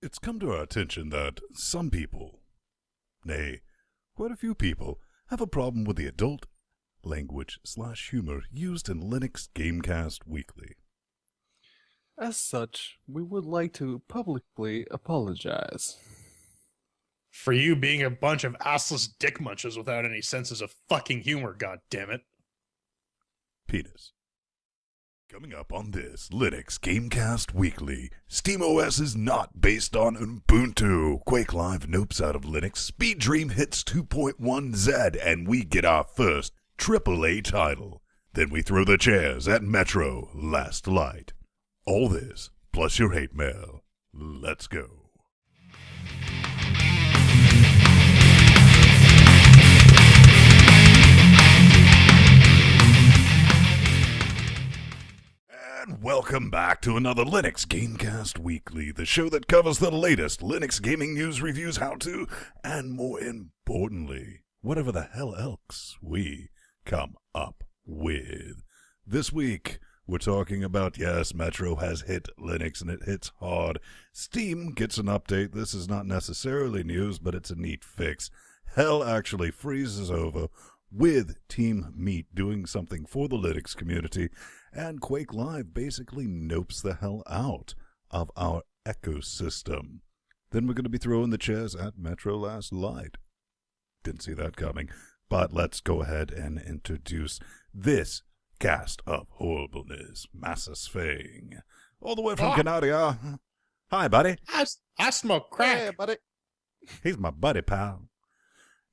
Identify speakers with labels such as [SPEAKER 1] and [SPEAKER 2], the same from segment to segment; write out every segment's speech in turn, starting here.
[SPEAKER 1] It's come to our attention that some people, nay, quite a few people, have a problem with the adult language/humor used in Linux GameCast Weekly.
[SPEAKER 2] As such, we would like to publicly apologize.
[SPEAKER 3] For you being a bunch of assless dick munchers without any senses of fucking humor, goddammit.
[SPEAKER 1] Penis. Coming up on this Linux GameCast Weekly, SteamOS is not based on Ubuntu. Quake Live nopes out of Linux. Speed Dream hits 2.1Z, and we get our first AAA title. Then we throw the chairs at Metro Last Light. All this, plus your hate mail. Let's go. And welcome back to another Linux GameCast Weekly, the show that covers the latest Linux gaming news, reviews, how-to, and more importantly, whatever the hell else we come up with. This week, we're talking about, yes, Metro has hit Linux and it hits hard. Steam gets an update. This is not necessarily news, but it's a neat fix. Hell actually freezes over with Team Meat doing something for the Linux community, and Quake Live basically nopes the hell out of our ecosystem. Then we're going to be throwing the chairs at Metro Last Light. Didn't see that coming, but let's go ahead and introduce this cast of horribleness. Massa Svang, all the way from Canada. Hi, buddy.
[SPEAKER 3] I smoke crack.
[SPEAKER 2] Hey, buddy.
[SPEAKER 1] He's my buddy, pal.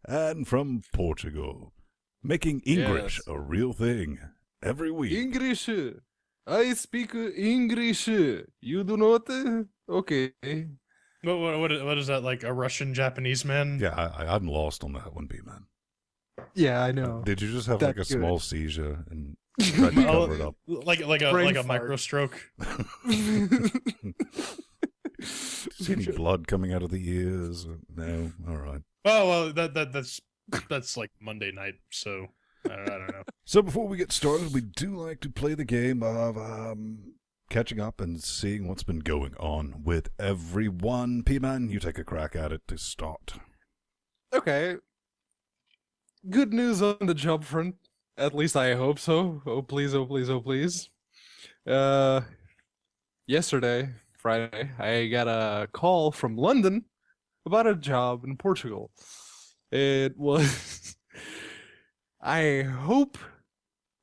[SPEAKER 1] And from Portugal, making English a real thing every week.
[SPEAKER 2] English. I speak English. You do not? Okay.
[SPEAKER 3] What is that, like a Russian Japanese man?
[SPEAKER 1] Yeah, I'm lost on that one, B-Man.
[SPEAKER 2] Yeah, I know.
[SPEAKER 1] Did you just have
[SPEAKER 2] That's
[SPEAKER 1] like a
[SPEAKER 2] good.
[SPEAKER 1] small seizure and tried to cover it up?
[SPEAKER 3] Like
[SPEAKER 2] Brain
[SPEAKER 3] a
[SPEAKER 2] fart.
[SPEAKER 3] micro stroke.
[SPEAKER 1] See any blood coming out of the ears? No? All right.
[SPEAKER 3] Oh well, that's like Monday night, so I don't know.
[SPEAKER 1] So before we get started, we do like to play the game of catching up and seeing what's been going on with everyone. P-Man, you take a crack at it to start.
[SPEAKER 2] Okay. Good news on the job front. At least I hope so. Oh please, oh please, oh please. Yesterday, Friday, I got a call from London about a job in Portugal. It was... I hope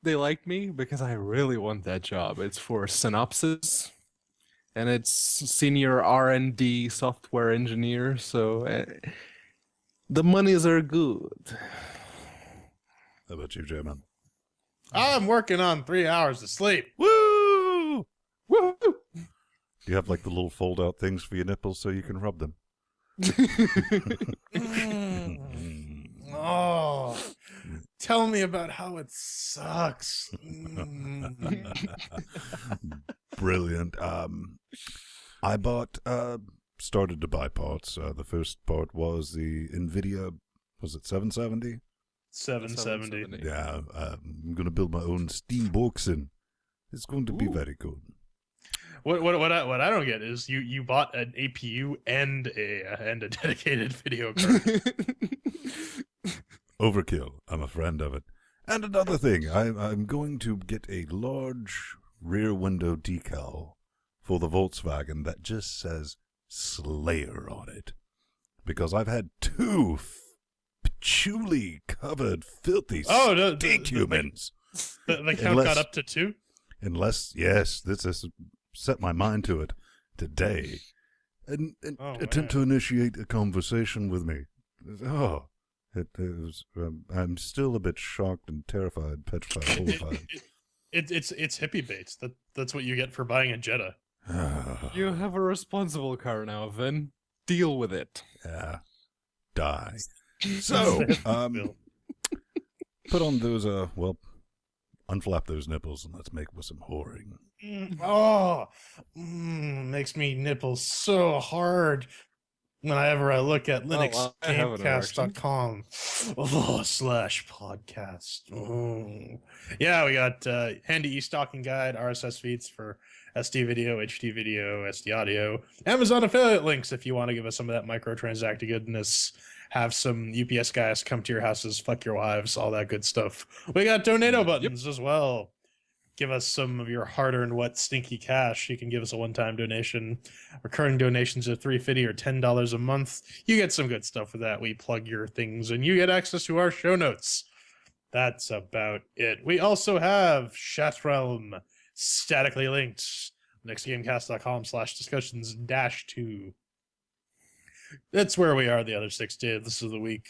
[SPEAKER 2] they like me because I really want that job. It's for Synopsys, and it's senior R&D software engineer, so the monies are good.
[SPEAKER 1] How about you, J-Man?
[SPEAKER 3] I'm working on 3 hours of sleep.
[SPEAKER 1] Woo!
[SPEAKER 2] Woo!
[SPEAKER 1] Do you have like the little fold-out things for your nipples so you can rub them?
[SPEAKER 3] Oh, tell me about how it sucks.
[SPEAKER 1] Brilliant. I bought, started to buy parts. The first part was the NVIDIA, was it 770?
[SPEAKER 3] 770.
[SPEAKER 1] Yeah, I'm going to build my own Steam box, and it's going to be very good.
[SPEAKER 3] What I don't get is you bought an APU and a dedicated video card.
[SPEAKER 1] Overkill. I'm a friend of it. And another thing, I'm going to get a large rear window decal for the Volkswagen that just says Slayer on it. Because I've had two patchouli covered filthy stink humans.
[SPEAKER 3] The count got up to 2?
[SPEAKER 1] Unless, yes, this has set my mind to it today. And attempt to initiate a conversation with me. Oh, it was, I'm still a bit shocked and terrified, petrified, horrified.
[SPEAKER 3] It's hippie baits. That's what you get for buying a Jetta.
[SPEAKER 2] You have a responsible car now, Vin. Deal with it.
[SPEAKER 1] Yeah. Die. So, put on those, unflap those nipples and let's make with some whoring.
[SPEAKER 3] Makes me nipple so hard whenever I look at LinuxGameCast.com /podcast. Yeah, we got handy e-stocking guide, RSS feeds for SD video, HD video, SD audio, Amazon affiliate links if you want to give us some of that microtransact goodness. Have some UPS guys come to your houses, fuck your wives, all that good stuff. We got Donato buttons as well. Give us some of your hard-earned, wet, stinky cash. You can give us a one-time donation. Recurring donations of $3.50 or $10 a month. You get some good stuff with that. We plug your things, and you get access to our show notes. That's about it. We also have Chatrealm, statically linked. LinuxGameCast.com/discussions-2. That's where we are the other 6 days of the week.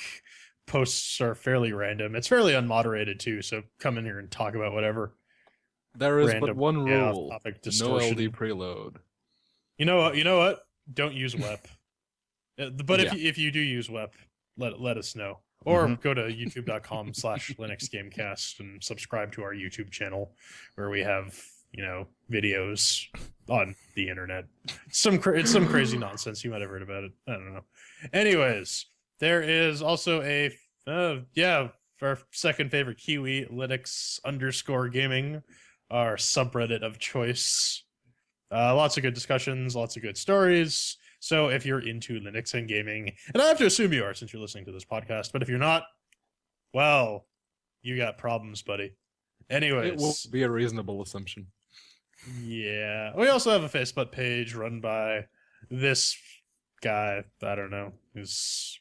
[SPEAKER 3] Posts are fairly random. It's fairly unmoderated, too, so come in here and talk about whatever.
[SPEAKER 2] There is
[SPEAKER 3] Random,
[SPEAKER 2] but one rule:
[SPEAKER 3] topic
[SPEAKER 2] no
[SPEAKER 3] distortion.
[SPEAKER 2] LD preload.
[SPEAKER 3] You know what? Don't use WEP. But if you do use WEP, let us know. Or go to youtube.com/LinuxGameCast and subscribe to our YouTube channel where we have, videos on the internet. It's some crazy nonsense. You might have heard about it. I don't know. Anyways, there is also our second favorite Kiwi, Linux_gaming, our subreddit of choice. Lots of good discussions, lots of good stories. So if you're into Linux and gaming, and I have to assume you are since you're listening to this podcast, but if you're not, well, you got problems, buddy. Anyways.
[SPEAKER 2] It will be a reasonable assumption.
[SPEAKER 3] Yeah. We also have a Facebook page run by this guy. I don't know.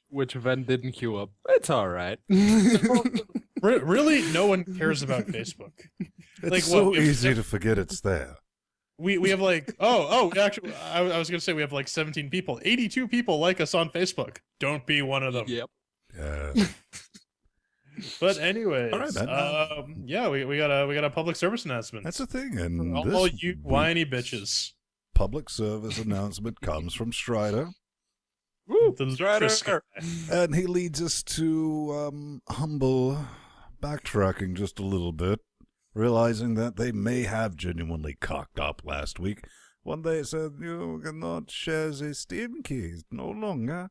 [SPEAKER 2] Which event didn't queue up. It's all right.
[SPEAKER 3] Really, no one cares about Facebook.
[SPEAKER 1] It's so easy to forget it's there.
[SPEAKER 3] We have actually, I was going to say we have 17 people. 82 people like us on Facebook. Don't be one of them.
[SPEAKER 2] Yep.
[SPEAKER 3] But anyways,
[SPEAKER 1] all right, man.
[SPEAKER 3] we got a public service announcement.
[SPEAKER 1] That's the thing, and
[SPEAKER 3] all you whiny bitches.
[SPEAKER 1] Public service announcement comes from Strider.
[SPEAKER 3] Woo, the Strider.
[SPEAKER 1] And he leads us to humble backtracking just a little bit, realizing that they may have genuinely cocked up last week when they said, you cannot share the Steam keys no longer.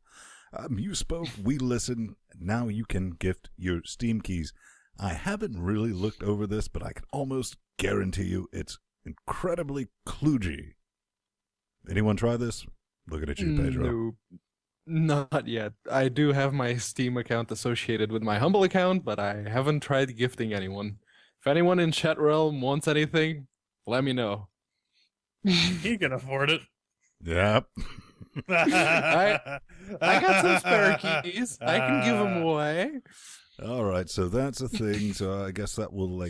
[SPEAKER 1] You spoke, we listened, now you can gift your Steam keys. I haven't really looked over this, but I can almost guarantee you it's incredibly kludgy. Anyone try this? Looking at you, Pedro.
[SPEAKER 2] No, not yet. I do have my Steam account associated with my Humble account, but I haven't tried gifting anyone. If anyone in chat realm wants anything, let me know.
[SPEAKER 3] He can afford it.
[SPEAKER 1] Yep.
[SPEAKER 2] I got some spare keys. I can give them away.
[SPEAKER 1] All right, so that's a thing. So I guess that will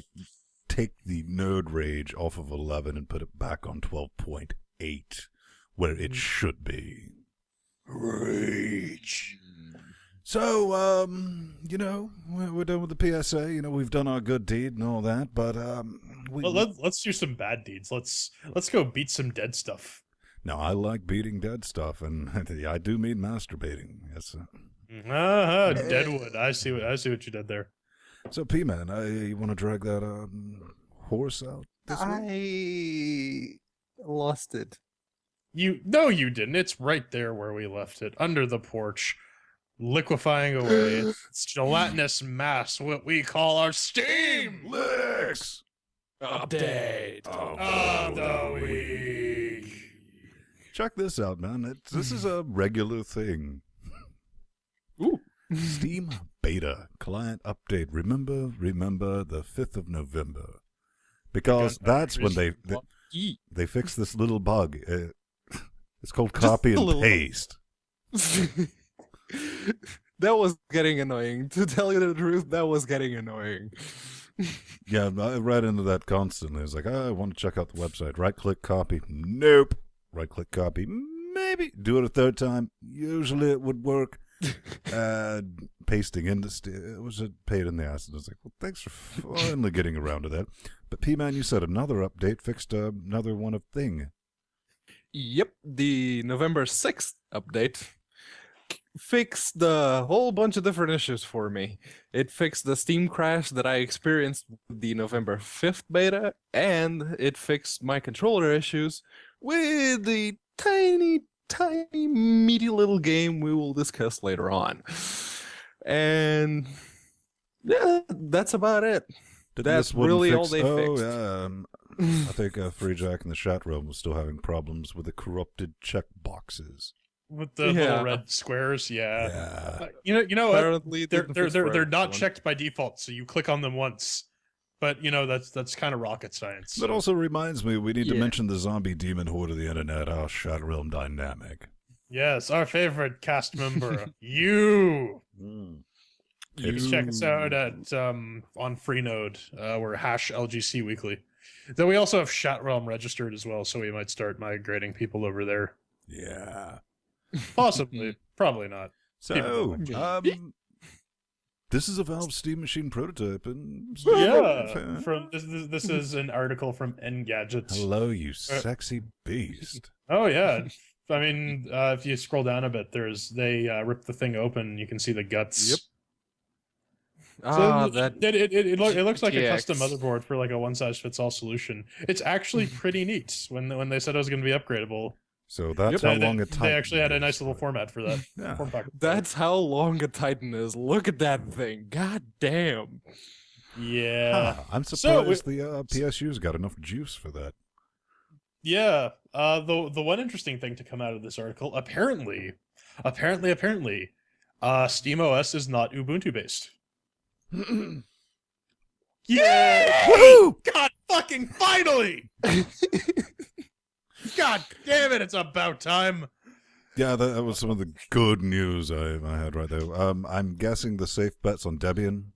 [SPEAKER 1] take the nerd rage off of 11 and put it back on 12.8, where it should be. Rage. So, we're done with the PSA. We've done our good deed and all that, but
[SPEAKER 3] let's do some bad deeds. Let's go beat some dead stuff.
[SPEAKER 1] No, I like beating dead stuff, and I do mean masturbating. Yes.
[SPEAKER 3] Deadwood. I see what you did there.
[SPEAKER 1] So, P-Man, you want to drag that horse out this week?
[SPEAKER 2] I lost it.
[SPEAKER 3] No, you didn't. It's right there where we left it, under the porch, liquefying away. It's gelatinous mass, what we call our Steam
[SPEAKER 1] Licks
[SPEAKER 2] update
[SPEAKER 3] of the week.
[SPEAKER 1] Check this out, man. This is a regular thing.
[SPEAKER 2] Ooh.
[SPEAKER 1] Steam beta client update. Remember the 5th of November. Because that's when they fixed this little bug. It's called copy and paste.
[SPEAKER 2] That was getting annoying. To tell you the truth, that was getting annoying.
[SPEAKER 1] Yeah, I read into that constantly. It's like, I want to check out the website. Right-click, copy. Nope. Right-click, copy. Maybe. Do it a third time. Usually it would work. Pasting into it was a pain in the ass. And I was like, well, thanks for finally getting around to that. But P-Man, you said another update fixed another one of thing.
[SPEAKER 2] Yep, the November 6th update fixed the whole bunch of different issues for me. It fixed the Steam crash that I experienced with the November 5th beta, and it fixed my controller issues with the tiny, meaty little game we will discuss later on. And yeah, that's about it. That's really all they fixed.
[SPEAKER 1] I think Free Jack in the chat room was still having problems with the corrupted check boxes.
[SPEAKER 3] With the little red squares,
[SPEAKER 1] Yeah.
[SPEAKER 3] You know what?
[SPEAKER 2] Apparently,
[SPEAKER 3] They're not checked by default, so you click on them once. But that's kind of rocket science.
[SPEAKER 1] That also reminds me, we need to mention the zombie demon horde of the internet, our chat realm dynamic.
[SPEAKER 3] Yes, our favorite cast member, you. Check us out at on Freenode. We're #LGC Weekly. Then we also have chat realm registered as well, so we might start migrating people over there.
[SPEAKER 1] Yeah.
[SPEAKER 3] Possibly, probably not.
[SPEAKER 1] So, this is a Valve Steam Machine prototype, and
[SPEAKER 3] from this is an article from Engadget.
[SPEAKER 1] Hello, you sexy beast.
[SPEAKER 3] Oh yeah, I mean, if you scroll down a bit, they rip the thing open, you can see the guts.
[SPEAKER 2] Yep.
[SPEAKER 3] So it looks like a custom motherboard for like a one-size-fits-all solution. It's actually pretty neat. When they said it was going to be upgradable.
[SPEAKER 1] So that's how long a Titan
[SPEAKER 3] They actually had a nice
[SPEAKER 1] is.
[SPEAKER 3] little format for that.
[SPEAKER 1] Yeah.
[SPEAKER 3] Form factor.
[SPEAKER 2] That's how long a Titan is. Look at that thing. God damn.
[SPEAKER 3] Yeah.
[SPEAKER 1] I'm surprised the PSU's got enough juice for that.
[SPEAKER 3] Yeah. The one interesting thing to come out of this article, apparently, SteamOS is not Ubuntu based. Yeah!
[SPEAKER 1] Woohoo!
[SPEAKER 3] God fucking finally! God damn it, it's about time.
[SPEAKER 1] Yeah, that was some of the good news I had right there. I'm guessing the safe bet's on Debian.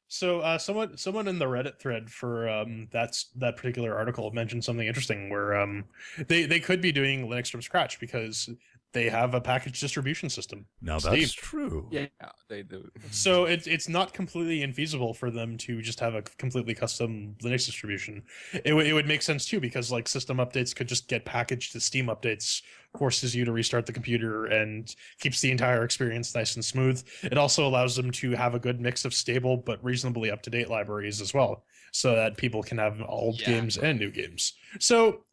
[SPEAKER 3] So someone in the Reddit thread for that particular article mentioned something interesting where they could be doing Linux from scratch because they have a package distribution system.
[SPEAKER 1] Now
[SPEAKER 3] Steam.
[SPEAKER 1] that's true.
[SPEAKER 2] Yeah, they do.
[SPEAKER 3] So it's not completely infeasible for them to just have a completely custom Linux distribution. It would make sense too because like system updates could just get packaged to Steam updates, forces you to restart the computer and keeps the entire experience nice and smooth. It also allows them to have a good mix of stable but reasonably up-to-date libraries as well, so that people can have old games and new games. So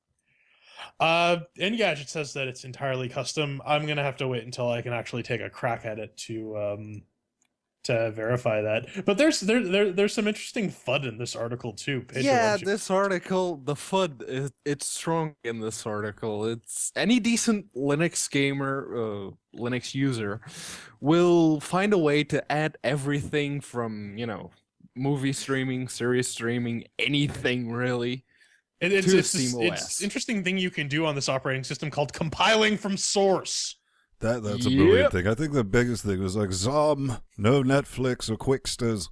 [SPEAKER 3] Engadget says that it's entirely custom. I'm gonna have to wait until I can actually take a crack at it to verify that. But there's some interesting FUD in this article too. Pedro,
[SPEAKER 2] this article, the FUD, it's strong in this article. It's any decent Linux gamer, Linux user, will find a way to add everything from movie streaming, series streaming, anything really.
[SPEAKER 3] It's interesting thing you can do on this operating system called compiling from source.
[SPEAKER 1] That's a brilliant thing. I think the biggest thing was like Zom, no Netflix or Quicksters,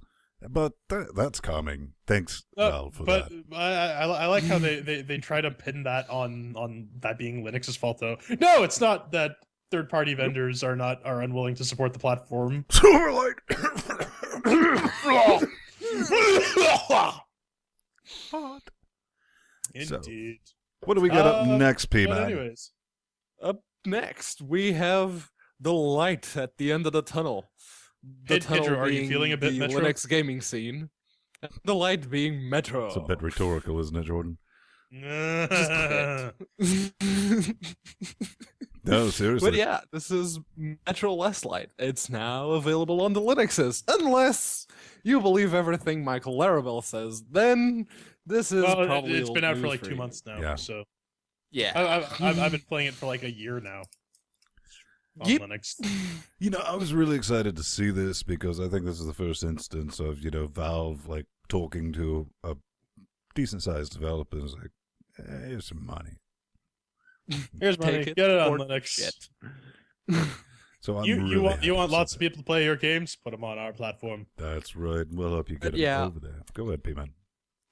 [SPEAKER 1] but that's coming. Thanks, Valve, for that.
[SPEAKER 3] But I like how they try to pin that on that being Linux's fault, though. No, it's not that third-party vendors are unwilling to support the platform.
[SPEAKER 1] Silverlight.
[SPEAKER 3] Indeed.
[SPEAKER 1] So, what do we got up next, P-Man?
[SPEAKER 3] Anyways,
[SPEAKER 2] Up next, we have the light at the end of the tunnel. The tunnel
[SPEAKER 3] Pedro, are you
[SPEAKER 2] being
[SPEAKER 3] feeling a bit
[SPEAKER 2] the
[SPEAKER 3] Metro?
[SPEAKER 2] Linux gaming scene. And the light being Metro.
[SPEAKER 1] It's a bit rhetorical, isn't it, Jordan? No, seriously.
[SPEAKER 2] But yeah, this is Metro Less Light. It's now available on the Linuxes. Unless you believe everything Michael Larabelle says, then this is probably
[SPEAKER 3] it's been out for
[SPEAKER 2] old
[SPEAKER 3] like
[SPEAKER 2] news
[SPEAKER 3] 2
[SPEAKER 2] you.
[SPEAKER 3] months now.
[SPEAKER 1] Yeah.
[SPEAKER 3] So
[SPEAKER 2] Yeah.
[SPEAKER 3] I've been playing it for like a year now on
[SPEAKER 2] Yep.
[SPEAKER 3] Linux.
[SPEAKER 1] I was really excited to see this because I think this is the first instance of, Valve like talking to a decent-sized developer and like, hey, here's some money.
[SPEAKER 3] Here's money.
[SPEAKER 2] Take it
[SPEAKER 3] Get it on
[SPEAKER 2] or
[SPEAKER 3] Linux.
[SPEAKER 2] shit.
[SPEAKER 1] So I'm
[SPEAKER 3] You
[SPEAKER 1] really happy
[SPEAKER 3] want
[SPEAKER 1] to
[SPEAKER 3] lots
[SPEAKER 1] see
[SPEAKER 3] of people to play your games? Put them on our platform.
[SPEAKER 1] that. That's right. We'll help you get
[SPEAKER 2] But
[SPEAKER 1] it
[SPEAKER 2] yeah.
[SPEAKER 1] over there. Go ahead, P-Man.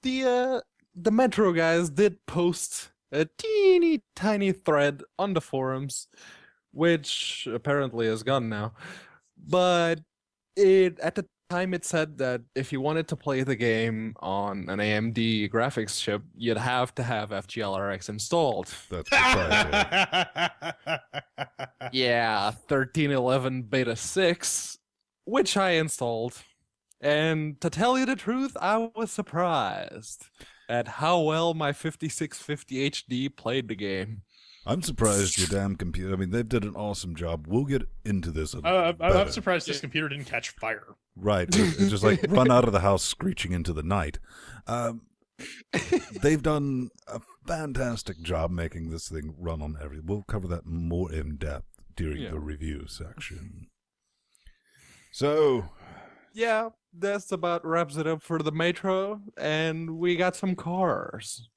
[SPEAKER 2] The Metro guys did post a teeny tiny thread on the forums, which apparently is gone now. But at the time it said that if you wanted to play the game on an AMD graphics chip, you'd have to have FGLRX installed.
[SPEAKER 1] That's proprietary.
[SPEAKER 2] Yeah, 1311 Beta 6, which I installed. And to tell you the truth, I was surprised at how well my 5650 HD played the game.
[SPEAKER 1] I'm surprised your damn computer. I mean, they've did an awesome job. We'll get into this.
[SPEAKER 3] I'm surprised this computer didn't catch fire.
[SPEAKER 1] Right. It's just like run out of the house screeching into the night. they've done a fantastic job making this thing run on everything. We'll cover that more in depth during the review section. So,
[SPEAKER 2] yeah, that's about wraps it up for the Metro, and we got some cars.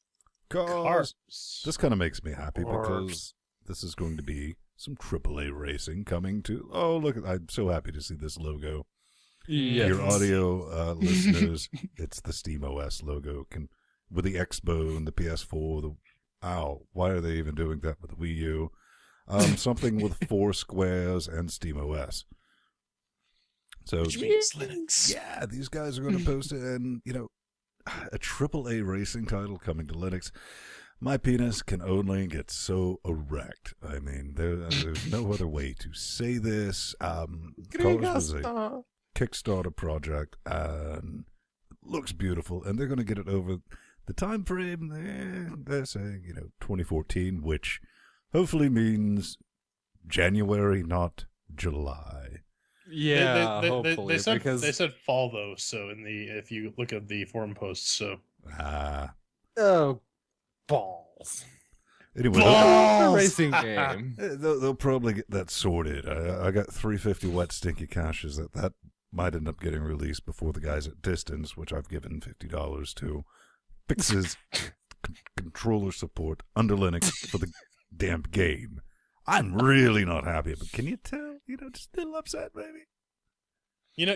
[SPEAKER 1] Cars. This kind of makes me happy because this is going to be some AAA racing coming to. Oh, look! I'm so happy to see this logo.
[SPEAKER 2] Yes.
[SPEAKER 1] Your audio listeners, it's the SteamOS logo. With the Expo and the PS4. Why are they even doing that with the Wii U? Something with 4 squares and SteamOS. So,
[SPEAKER 3] Which means Linux.
[SPEAKER 1] Yeah, these guys are going to post it, and a AAA racing title coming to Linux. My penis can only get so erect. I mean, there's no other way to say this. Cars was a Kickstarter project, and it looks beautiful, and they're going to get it over the time frame. They're saying 2014, which hopefully means January, not July.
[SPEAKER 2] Yeah,
[SPEAKER 3] they said fall though. So if you look at the forum posts, so
[SPEAKER 2] oh, balls.
[SPEAKER 1] Anyway,
[SPEAKER 2] balls! Racing game.
[SPEAKER 1] They'll probably get that sorted. I got 350 wet stinky caches that might end up getting released before the guys at Distance, which I've given $50 to, fixes controller support under Linux for the damn game. I'm really not happy, but can you tell? Just a little upset, maybe.
[SPEAKER 3] You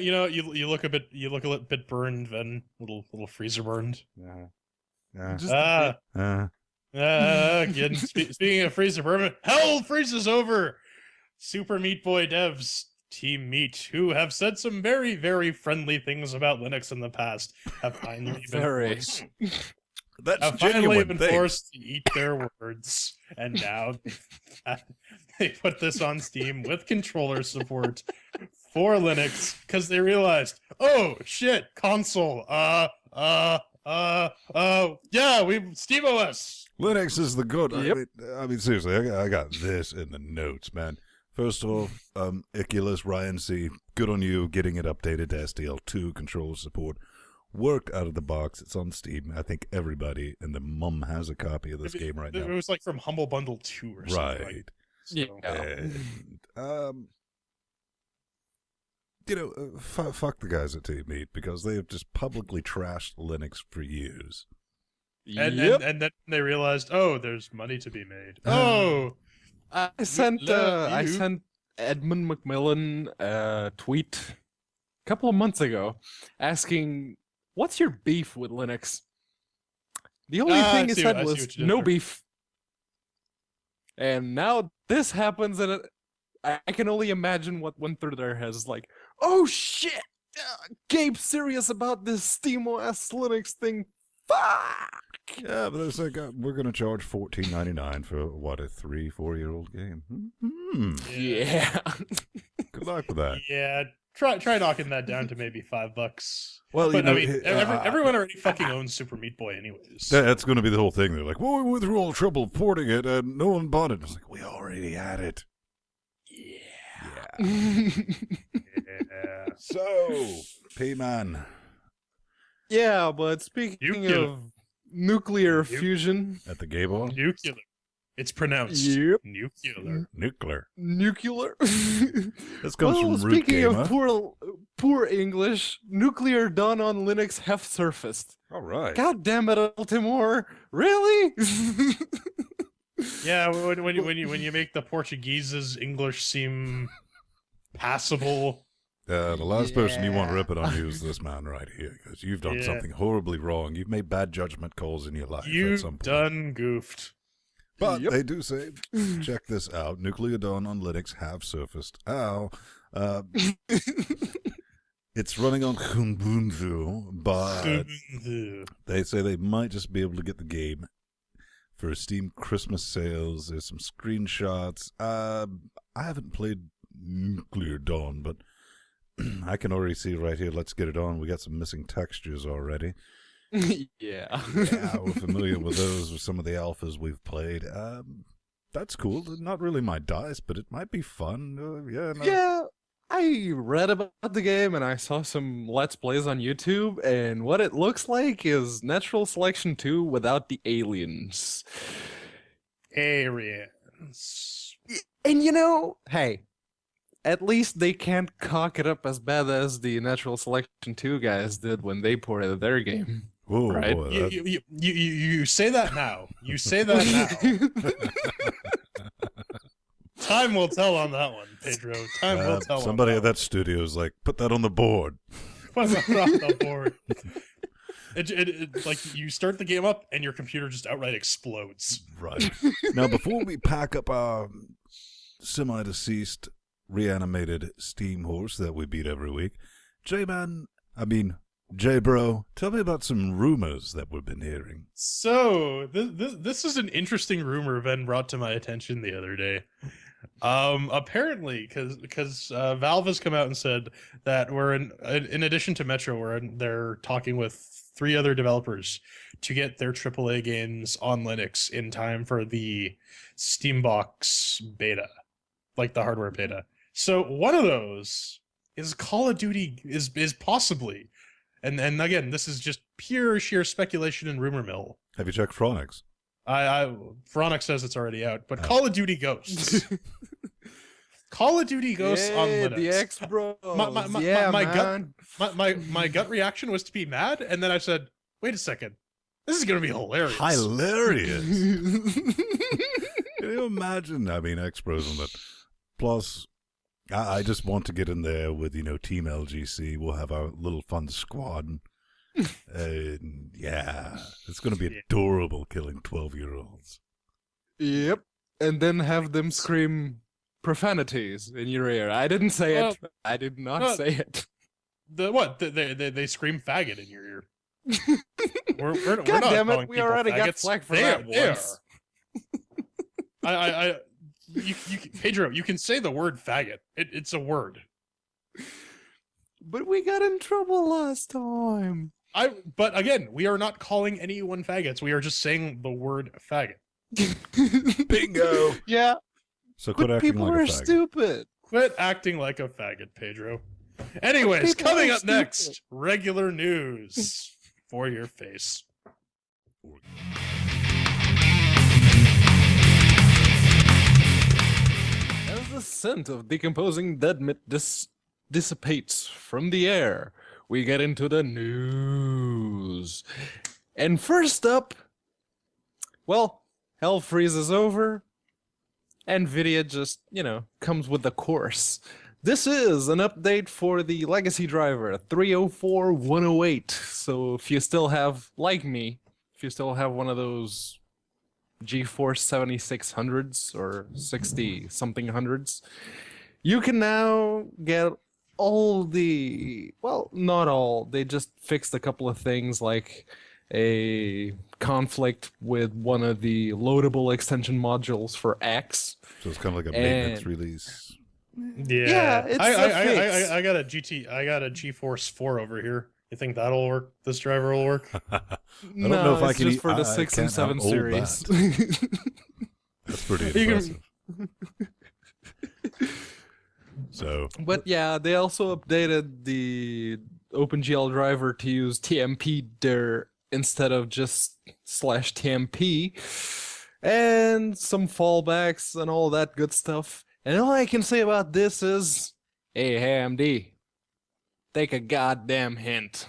[SPEAKER 3] look a bit burned, then little freezer burned. Again, speaking of freezer burn, hell freezes over. Super Meat Boy devs, Team Meat, who have said some very, very friendly things about Linux in the past, have finally been forced to eat their words, and now they put this on Steam with controller support for Linux because they realized, oh shit, console, SteamOS.
[SPEAKER 1] Linux is the good.
[SPEAKER 2] Yep.
[SPEAKER 1] I mean, seriously, I got this in the notes, man. First off, Iculus, Ryan C., good on you getting it updated to SDL2 controller support. Worked out of the box. It's on Steam. I think everybody and their mum has a copy of this game right now.
[SPEAKER 3] It was like from Humble Bundle 2 or something.
[SPEAKER 1] Right.
[SPEAKER 3] So.
[SPEAKER 1] Fuck the guys at Team Meat because they have just publicly trashed Linux for years.
[SPEAKER 3] And then they realized, oh, there's money to be made.
[SPEAKER 2] I sent Edmund McMillan a tweet a couple of months ago asking, what's your beef with Linux? The only thing he said was no beef. And now this happens, and I can only imagine what went through their heads. Like, oh shit, Gabe's serious about this SteamOS Linux thing. Fuck!
[SPEAKER 1] Yeah, but it's like we're gonna charge $14.99 for what, a 3-4-year-old game.
[SPEAKER 2] Yeah.
[SPEAKER 1] Good luck with that.
[SPEAKER 3] Yeah, try knocking that down to maybe $5.
[SPEAKER 1] Well,
[SPEAKER 3] but I mean, everyone already fucking owns Super Meat Boy, anyways.
[SPEAKER 1] That's going to be the whole thing. They're like, well, we went through all the trouble of porting it, and no one bought it. I was like, we already had it. Yeah. So, P-Man.
[SPEAKER 2] Yeah, but speaking of nuclear fusion.
[SPEAKER 1] At the gay bar?
[SPEAKER 3] Nuclear. It's pronounced nuclear.
[SPEAKER 2] Nuclear.
[SPEAKER 1] This comes from Root
[SPEAKER 2] speaking
[SPEAKER 1] Gamer.
[SPEAKER 2] of poor English, nuclear done on Linux have surfaced.
[SPEAKER 1] All right.
[SPEAKER 2] God damn it, Timor. Really?
[SPEAKER 3] Yeah, when you make the Portuguese's English seem passable.
[SPEAKER 1] The last person you want to rip it on you is this man right here, because you've done something horribly wrong. You've made bad judgment calls in your life at some point.
[SPEAKER 3] Done goofed.
[SPEAKER 1] But they do say, check this out, Nuclear Dawn on Linux have surfaced. It's running on Ubuntu, but they say they might just be able to get the game for Steam Christmas sales. There's some screenshots. I haven't played Nuclear Dawn, but I can already see right here, let's get it on. We got some missing textures already.
[SPEAKER 2] Yeah,
[SPEAKER 1] we're familiar with those with some of the alphas we've played. That's cool. Not really my dice, but it might be fun.
[SPEAKER 2] I read about the game and I saw some Let's Plays on YouTube, and what it looks like is Natural Selection 2 without the aliens.
[SPEAKER 3] Arians.
[SPEAKER 2] And hey, at least they can't cock it up as bad as the Natural Selection 2 guys did when they ported their game.
[SPEAKER 1] Whoa,
[SPEAKER 2] Right.
[SPEAKER 1] boy,
[SPEAKER 3] You say that now. You say that now. Time will tell on that one, Pedro. Time will tell.
[SPEAKER 1] Somebody
[SPEAKER 3] on
[SPEAKER 1] at that studio is like, put that on the board.
[SPEAKER 3] Put that on the board. It like you start the game up and your computer just outright explodes.
[SPEAKER 1] Right. Now, before we pack up our semi-deceased, reanimated steam horse that we beat every week, J-Bro, tell me about some rumors that we've been hearing.
[SPEAKER 3] So this is an interesting rumor Ben brought to my attention the other day. Apparently, because Valve has come out and said that we're in addition to Metro, they're talking with 3 other developers to get their AAA games on Linux in time for the Steambox beta, like the hardware beta. So one of those is Call of Duty is possibly, and again, this is just pure sheer speculation and rumor mill.
[SPEAKER 1] Have you checked Phronix?
[SPEAKER 3] Veronica says it's already out, but Call of Duty Ghosts. Call of Duty Ghosts on Linux.
[SPEAKER 2] The X-Bros.
[SPEAKER 3] My gut reaction was to be mad, and then I said, wait a second. This is going to be hilarious.
[SPEAKER 1] Hilarious. Can you imagine? I mean, X-Bros on that. Plus, I just want to get in there with, Team LGC. We'll have our little fun squad. Yeah, it's going to be adorable killing 12-year-olds.
[SPEAKER 2] Yep. And then have them scream profanities in your ear. I didn't say it. I did not say it.
[SPEAKER 3] They scream faggot in your ear. We're
[SPEAKER 2] God
[SPEAKER 3] not
[SPEAKER 2] damn
[SPEAKER 3] calling
[SPEAKER 2] it, we
[SPEAKER 3] people
[SPEAKER 2] already got
[SPEAKER 3] faggots.
[SPEAKER 2] flack for
[SPEAKER 3] They
[SPEAKER 2] that
[SPEAKER 3] are.
[SPEAKER 2] once.
[SPEAKER 3] Pedro, you can say the word faggot. It's a word.
[SPEAKER 2] But we got in trouble last time.
[SPEAKER 3] But again, we are not calling anyone faggots. We are just saying the word faggot.
[SPEAKER 1] Bingo.
[SPEAKER 2] Yeah.
[SPEAKER 1] So quit
[SPEAKER 2] But
[SPEAKER 1] acting
[SPEAKER 2] people
[SPEAKER 1] like
[SPEAKER 2] are
[SPEAKER 1] a faggot.
[SPEAKER 2] stupid.
[SPEAKER 3] Quit acting like a faggot, Pedro. Anyways,
[SPEAKER 2] People
[SPEAKER 3] coming
[SPEAKER 2] are
[SPEAKER 3] up
[SPEAKER 2] stupid.
[SPEAKER 3] next, regular news for your face.
[SPEAKER 2] As the scent of decomposing dead meat dissipates from the air, we get into the news. And first up, well, hell freezes over. NVIDIA just, comes with the course. This is an update for the legacy driver 304.108. So if you still have, like me, if you still have one of those GeForce 7600s or 60-something hundreds, you can now get all the, well, not all. They just fixed a couple of things like a conflict with one of the loadable extension modules for X.
[SPEAKER 1] So it's kind of like a maintenance release.
[SPEAKER 3] Yeah,
[SPEAKER 2] it's a fix.
[SPEAKER 3] I got a GeForce 4 over here. You think that'll work? This driver will work?
[SPEAKER 1] I don't know if I
[SPEAKER 2] it's
[SPEAKER 1] can
[SPEAKER 2] just for the 6 and 7 series.
[SPEAKER 1] That's pretty impressive. So,
[SPEAKER 2] But yeah, they also updated the OpenGL driver to use TMP dir instead of just /TMP, and some fallbacks and all that good stuff. And all I can say about this is, hey, AMD, take a goddamn hint.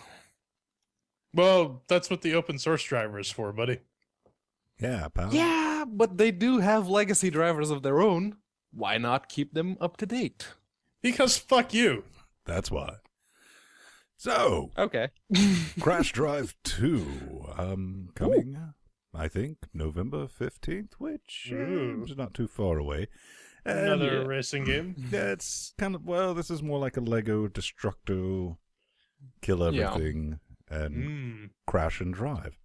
[SPEAKER 3] Well, that's what the open source driver is for, buddy.
[SPEAKER 1] yeah, pal.
[SPEAKER 2] Yeah, but they do have legacy drivers of their own. Why not keep them up to date?
[SPEAKER 3] Because fuck you.
[SPEAKER 1] That's why. So,
[SPEAKER 2] Okay.
[SPEAKER 1] Crash Drive 2, coming, I think, November 15th, which is not too far away. And
[SPEAKER 3] Another racing game.
[SPEAKER 1] yeah, it's kind of, well, this is more like a Lego Destructo, kill everything, and crash and drive.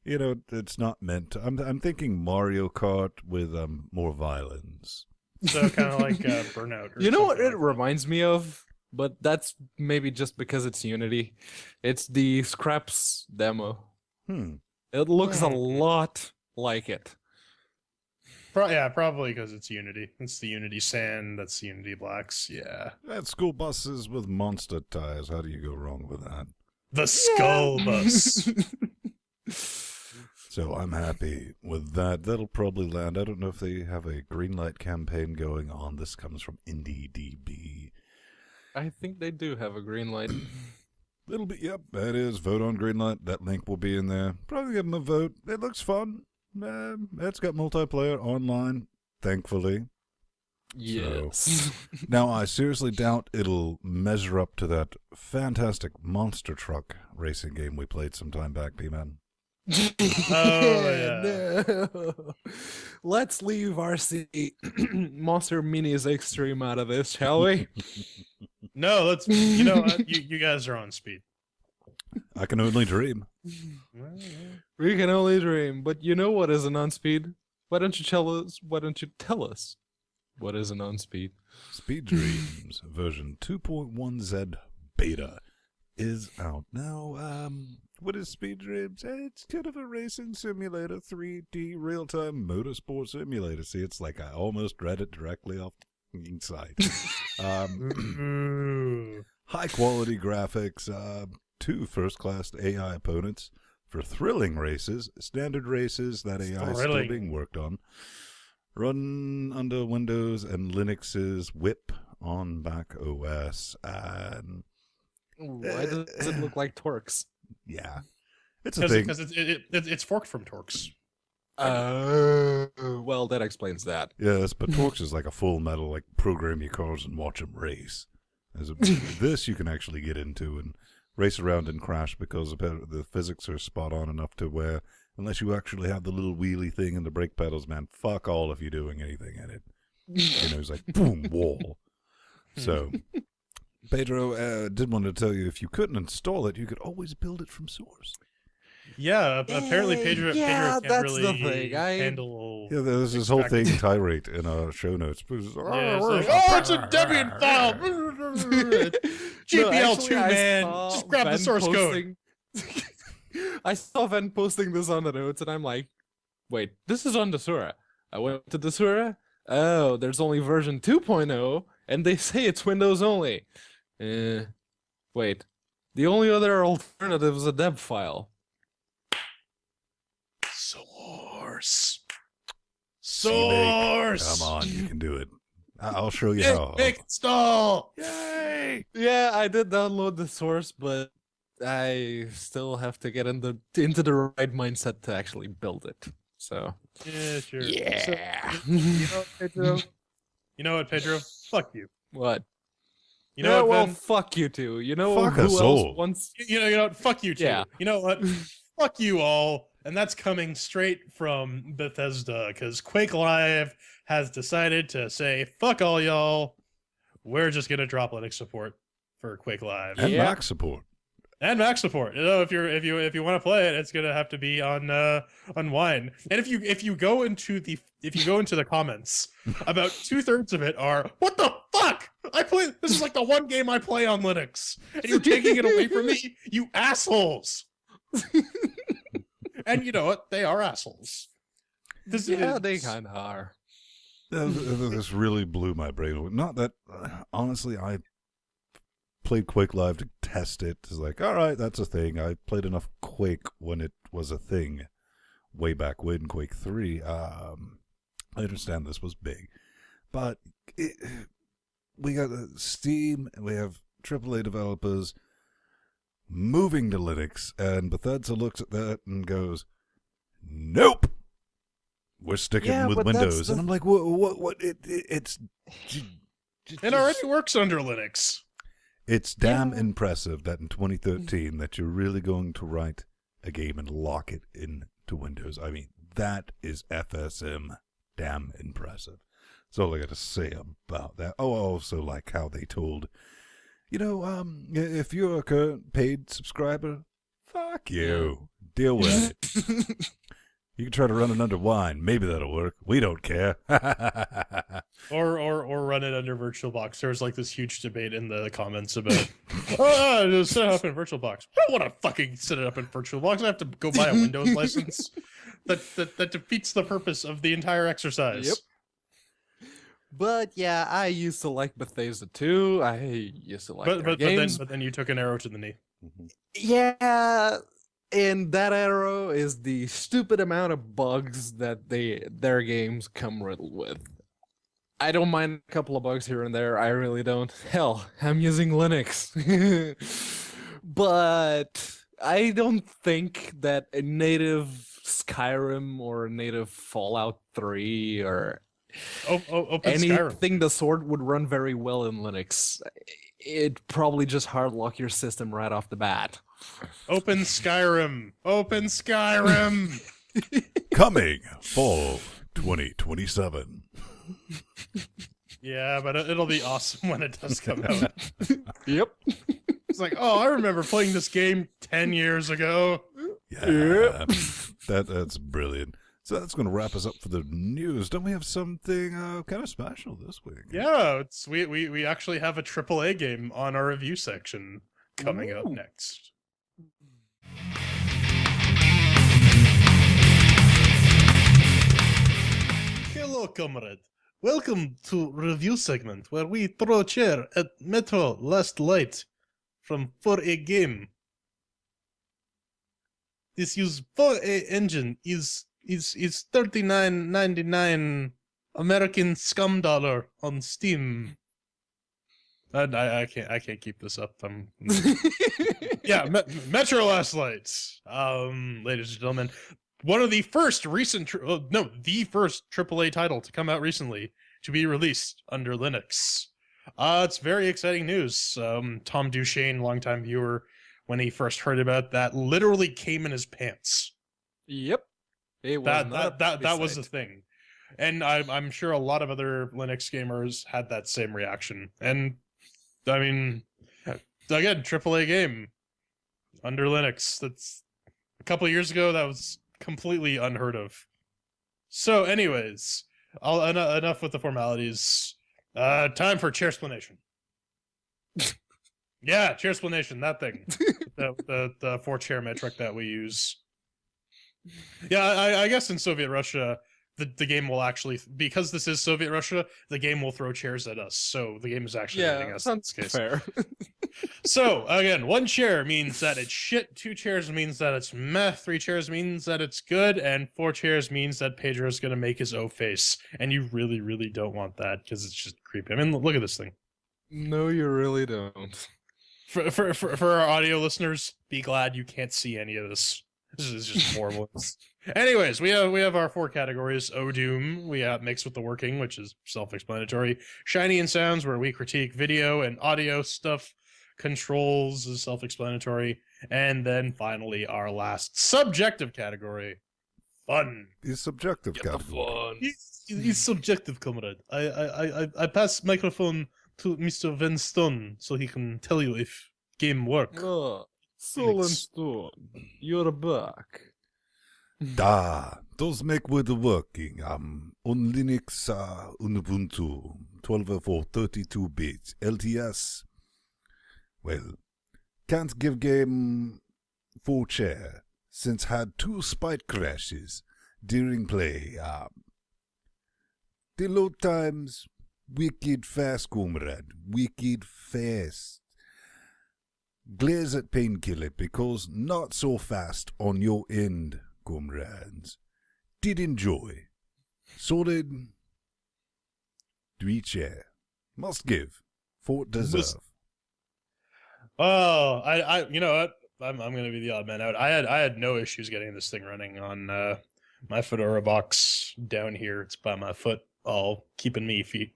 [SPEAKER 1] It's not meant to, I'm thinking Mario Kart with more violence.
[SPEAKER 3] So kind of like Burnout. Or
[SPEAKER 2] You know what
[SPEAKER 3] something
[SPEAKER 2] it reminds me of? But that's maybe just because it's Unity. It's the Scraps demo. It looks a lot like it.
[SPEAKER 3] Probably because it's Unity. It's the Unity Sand. That's the Unity Blacks. Yeah.
[SPEAKER 1] That's school buses with monster tires. How do you go wrong with that?
[SPEAKER 3] The Skull Bus.
[SPEAKER 1] So I'm happy with that. That'll probably land. I don't know if they have a greenlight campaign going on. This comes from IndieDB.
[SPEAKER 2] I think they do have a green light.
[SPEAKER 1] It'll be, yep, that is. Vote on greenlight. That link will be in there. Probably give them a vote. It looks fun. It's got multiplayer online, thankfully.
[SPEAKER 2] Yes.
[SPEAKER 1] So, now, I seriously doubt it'll measure up to that fantastic monster truck racing game we played some time back, B-Man.
[SPEAKER 2] No. Let's leave RC Monster Minis Extreme out of this, shall we?
[SPEAKER 3] No, let's. You guys are on speed.
[SPEAKER 1] I can only dream.
[SPEAKER 2] We can only dream, but you know what isn't on speed? Why don't you tell us? Why don't you tell us what isn't on speed?
[SPEAKER 1] Speed Dreams version 2.1Z beta is out now. What is Speed Dreams? It's kind of a racing simulator, 3D real-time motorsport simulator. See, it's like I almost read it directly off the site. High-quality graphics, 2 first-class AI opponents for thrilling races, standard races that AI is still being worked on. Run under Windows and Linux's whip on Mac OS. And
[SPEAKER 2] why does it look like Torx?
[SPEAKER 1] Yeah, it's a thing.
[SPEAKER 3] Because it's forked from Torx.
[SPEAKER 2] Well, that explains that.
[SPEAKER 1] Yes, but Torx is like a full metal, like program your cars and watch them race. This you can actually get into and race around and crash because the physics are spot on enough to where, unless you actually have the little wheelie thing and the brake pedals, man, fuck all if you're doing anything in it. It's like boom, wall. So, Pedro did want to tell you if you couldn't install it, you could always build it from source.
[SPEAKER 3] Yeah, apparently Pedro can't
[SPEAKER 2] that's
[SPEAKER 3] really
[SPEAKER 2] the thing.
[SPEAKER 3] handle.
[SPEAKER 1] Yeah, there's this whole thing tirade in our show notes.
[SPEAKER 3] It's a Debian file. GPL2, man. Just grab the source code.
[SPEAKER 2] I saw Ven posting this on the notes, and I'm like, wait, this is on Desura. I went to Desura. Oh, there's only version 2.0, and they say it's Windows only. Wait, the only other alternative is a deb file. Source.
[SPEAKER 1] Come on, you can do it. I'll show you how.
[SPEAKER 3] Make install.
[SPEAKER 1] Yay!
[SPEAKER 2] Yeah, I did download the source, but I still have to get into the right mindset to actually build it. So
[SPEAKER 3] yeah, sure.
[SPEAKER 2] Yeah.
[SPEAKER 3] So, you know what, Pedro? Fuck you.
[SPEAKER 2] What?
[SPEAKER 3] You know what?
[SPEAKER 2] Well,
[SPEAKER 3] Ben?
[SPEAKER 2] fuck you too. You know
[SPEAKER 1] Fuck
[SPEAKER 2] who
[SPEAKER 1] us
[SPEAKER 2] else
[SPEAKER 1] all.
[SPEAKER 2] wants?
[SPEAKER 3] You know what? Fuck you too.
[SPEAKER 2] Yeah.
[SPEAKER 3] You know what? Fuck you all. And that's coming straight from Bethesda, because Quake Live has decided to say, fuck all y'all. We're just gonna drop Linux support for Quake Live.
[SPEAKER 1] And Mac support.
[SPEAKER 3] And Mac support. You know, if you want to play it, it's gonna have to be on Wine. And if you go into the comments, about 2/3 of it are, what the fuck? This is like the one game I play on Linux, and you're taking it away from me, you assholes. And you know what? They are assholes.
[SPEAKER 2] They kind of are.
[SPEAKER 1] This really blew my brain. Not that, honestly, I played Quake Live to test it. It's like, all right, that's a thing. I played enough Quake when it was a thing way back when, Quake 3. I understand this was big. But we got Steam, and we have AAA developers moving to Linux, and Bethesda looks at that and goes, nope, we're sticking with Windows. And I'm like, what? It's...
[SPEAKER 3] It already works under Linux.
[SPEAKER 1] It's damn impressive that in 2013 that you're really going to write a game and lock it into Windows. I mean, that is FSM damn impressive. That's all I got to say about that. Oh, I also like how they told, if you're a current paid subscriber, fuck you. Deal with it. You can try to run it under Wine. Maybe that'll work. We don't care.
[SPEAKER 3] or run it under VirtualBox. There's like this huge debate in the comments about just set it up in VirtualBox. I don't want to fucking set it up in VirtualBox. I have to go buy a Windows license. that defeats the purpose of the entire exercise.
[SPEAKER 2] Yep. But yeah, I used to like Bethesda too. I used to like their games.
[SPEAKER 3] But then you took an arrow to the knee.
[SPEAKER 2] Yeah, and that arrow is the stupid amount of bugs that their games come riddled with. I don't mind a couple of bugs here and there. I really don't. Hell, I'm using Linux. But I don't think that a native Skyrim or a native Fallout 3 or
[SPEAKER 3] Open
[SPEAKER 2] anything
[SPEAKER 3] Skyrim.
[SPEAKER 2] the sort would run very well in Linux. It'd probably just hard lock your system right off the bat.
[SPEAKER 3] Open Skyrim. Open Skyrim.
[SPEAKER 1] Coming fall 2027.
[SPEAKER 3] Yeah, but it'll be awesome when it does come out.
[SPEAKER 2] Yep.
[SPEAKER 3] It's like, oh, I remember playing this game 10 years ago.
[SPEAKER 1] Yeah, that's brilliant. So that's going to wrap us up for the news. Don't we have something kind of special this week?
[SPEAKER 3] Yeah, we actually have a AAA game on our review section coming up next. Hello, comrade. Welcome to review segment where we throw a chair at Metro Last Light for a game. This use 4A engine is $39.99 American Scum dollar on Steam. I can't keep this up. Yeah, Metro Last Light. Ladies and gentlemen, one of the first the first AAA title to come out recently to be released under Linux. It's very exciting news. Tom Duchesne, longtime viewer, when he first heard about that, literally came in his pants.
[SPEAKER 2] Yep.
[SPEAKER 3] That was the thing. And I'm sure a lot of other Linux gamers had that same reaction. And I mean, again, AAA game under Linux. That's a couple of years ago. That was completely unheard of. So, anyways, enough with the formalities. Time for chair explanation. Yeah, chair explanation. That thing, the 4-chair metric that we use. Yeah, I guess in Soviet Russia, the game will actually, because this is Soviet Russia, the game will throw chairs at us. So the game is actually hitting us in this case.
[SPEAKER 2] Fair.
[SPEAKER 3] So again, 1 chair means that it's shit. 2 chairs means that it's meh. 3 chairs means that it's good, and 4 chairs means that Pedro's gonna make his O face, and you really, really don't want that because it's just creepy. I mean, look at this thing.
[SPEAKER 2] No, you really don't.
[SPEAKER 3] For our audio listeners, be glad you can't see any of this. This is just horrible. Anyways, we have our 4 categories. Doom, we have Mixed with the Working, which is self-explanatory. Shiny and Sounds, where we critique video and audio stuff. Controls is self-explanatory. And then finally, our last subjective category, Fun.
[SPEAKER 1] It's subjective,
[SPEAKER 2] Fun.
[SPEAKER 3] It's subjective, comrade. I pass microphone to Mr. Van Stone so he can tell you if game work.
[SPEAKER 2] Oh, Soul and Stone, you're back.
[SPEAKER 1] Those make with the working. On Linux, Ubuntu, 12.04, 32 bits, LTS. Well, can't give game 4 chair since had 2 spike crashes during play. The load times wicked fast, comrade, wicked fast. Glares at painkiller because not so fast on your end, comrades. Did enjoy. Sorted 3 chair. Must give. 4 deserve.
[SPEAKER 3] Oh, I you know what? I'm gonna be the odd man out. I had no issues getting this thing running on my Fedora box down here. It's by my foot, all keeping me feet.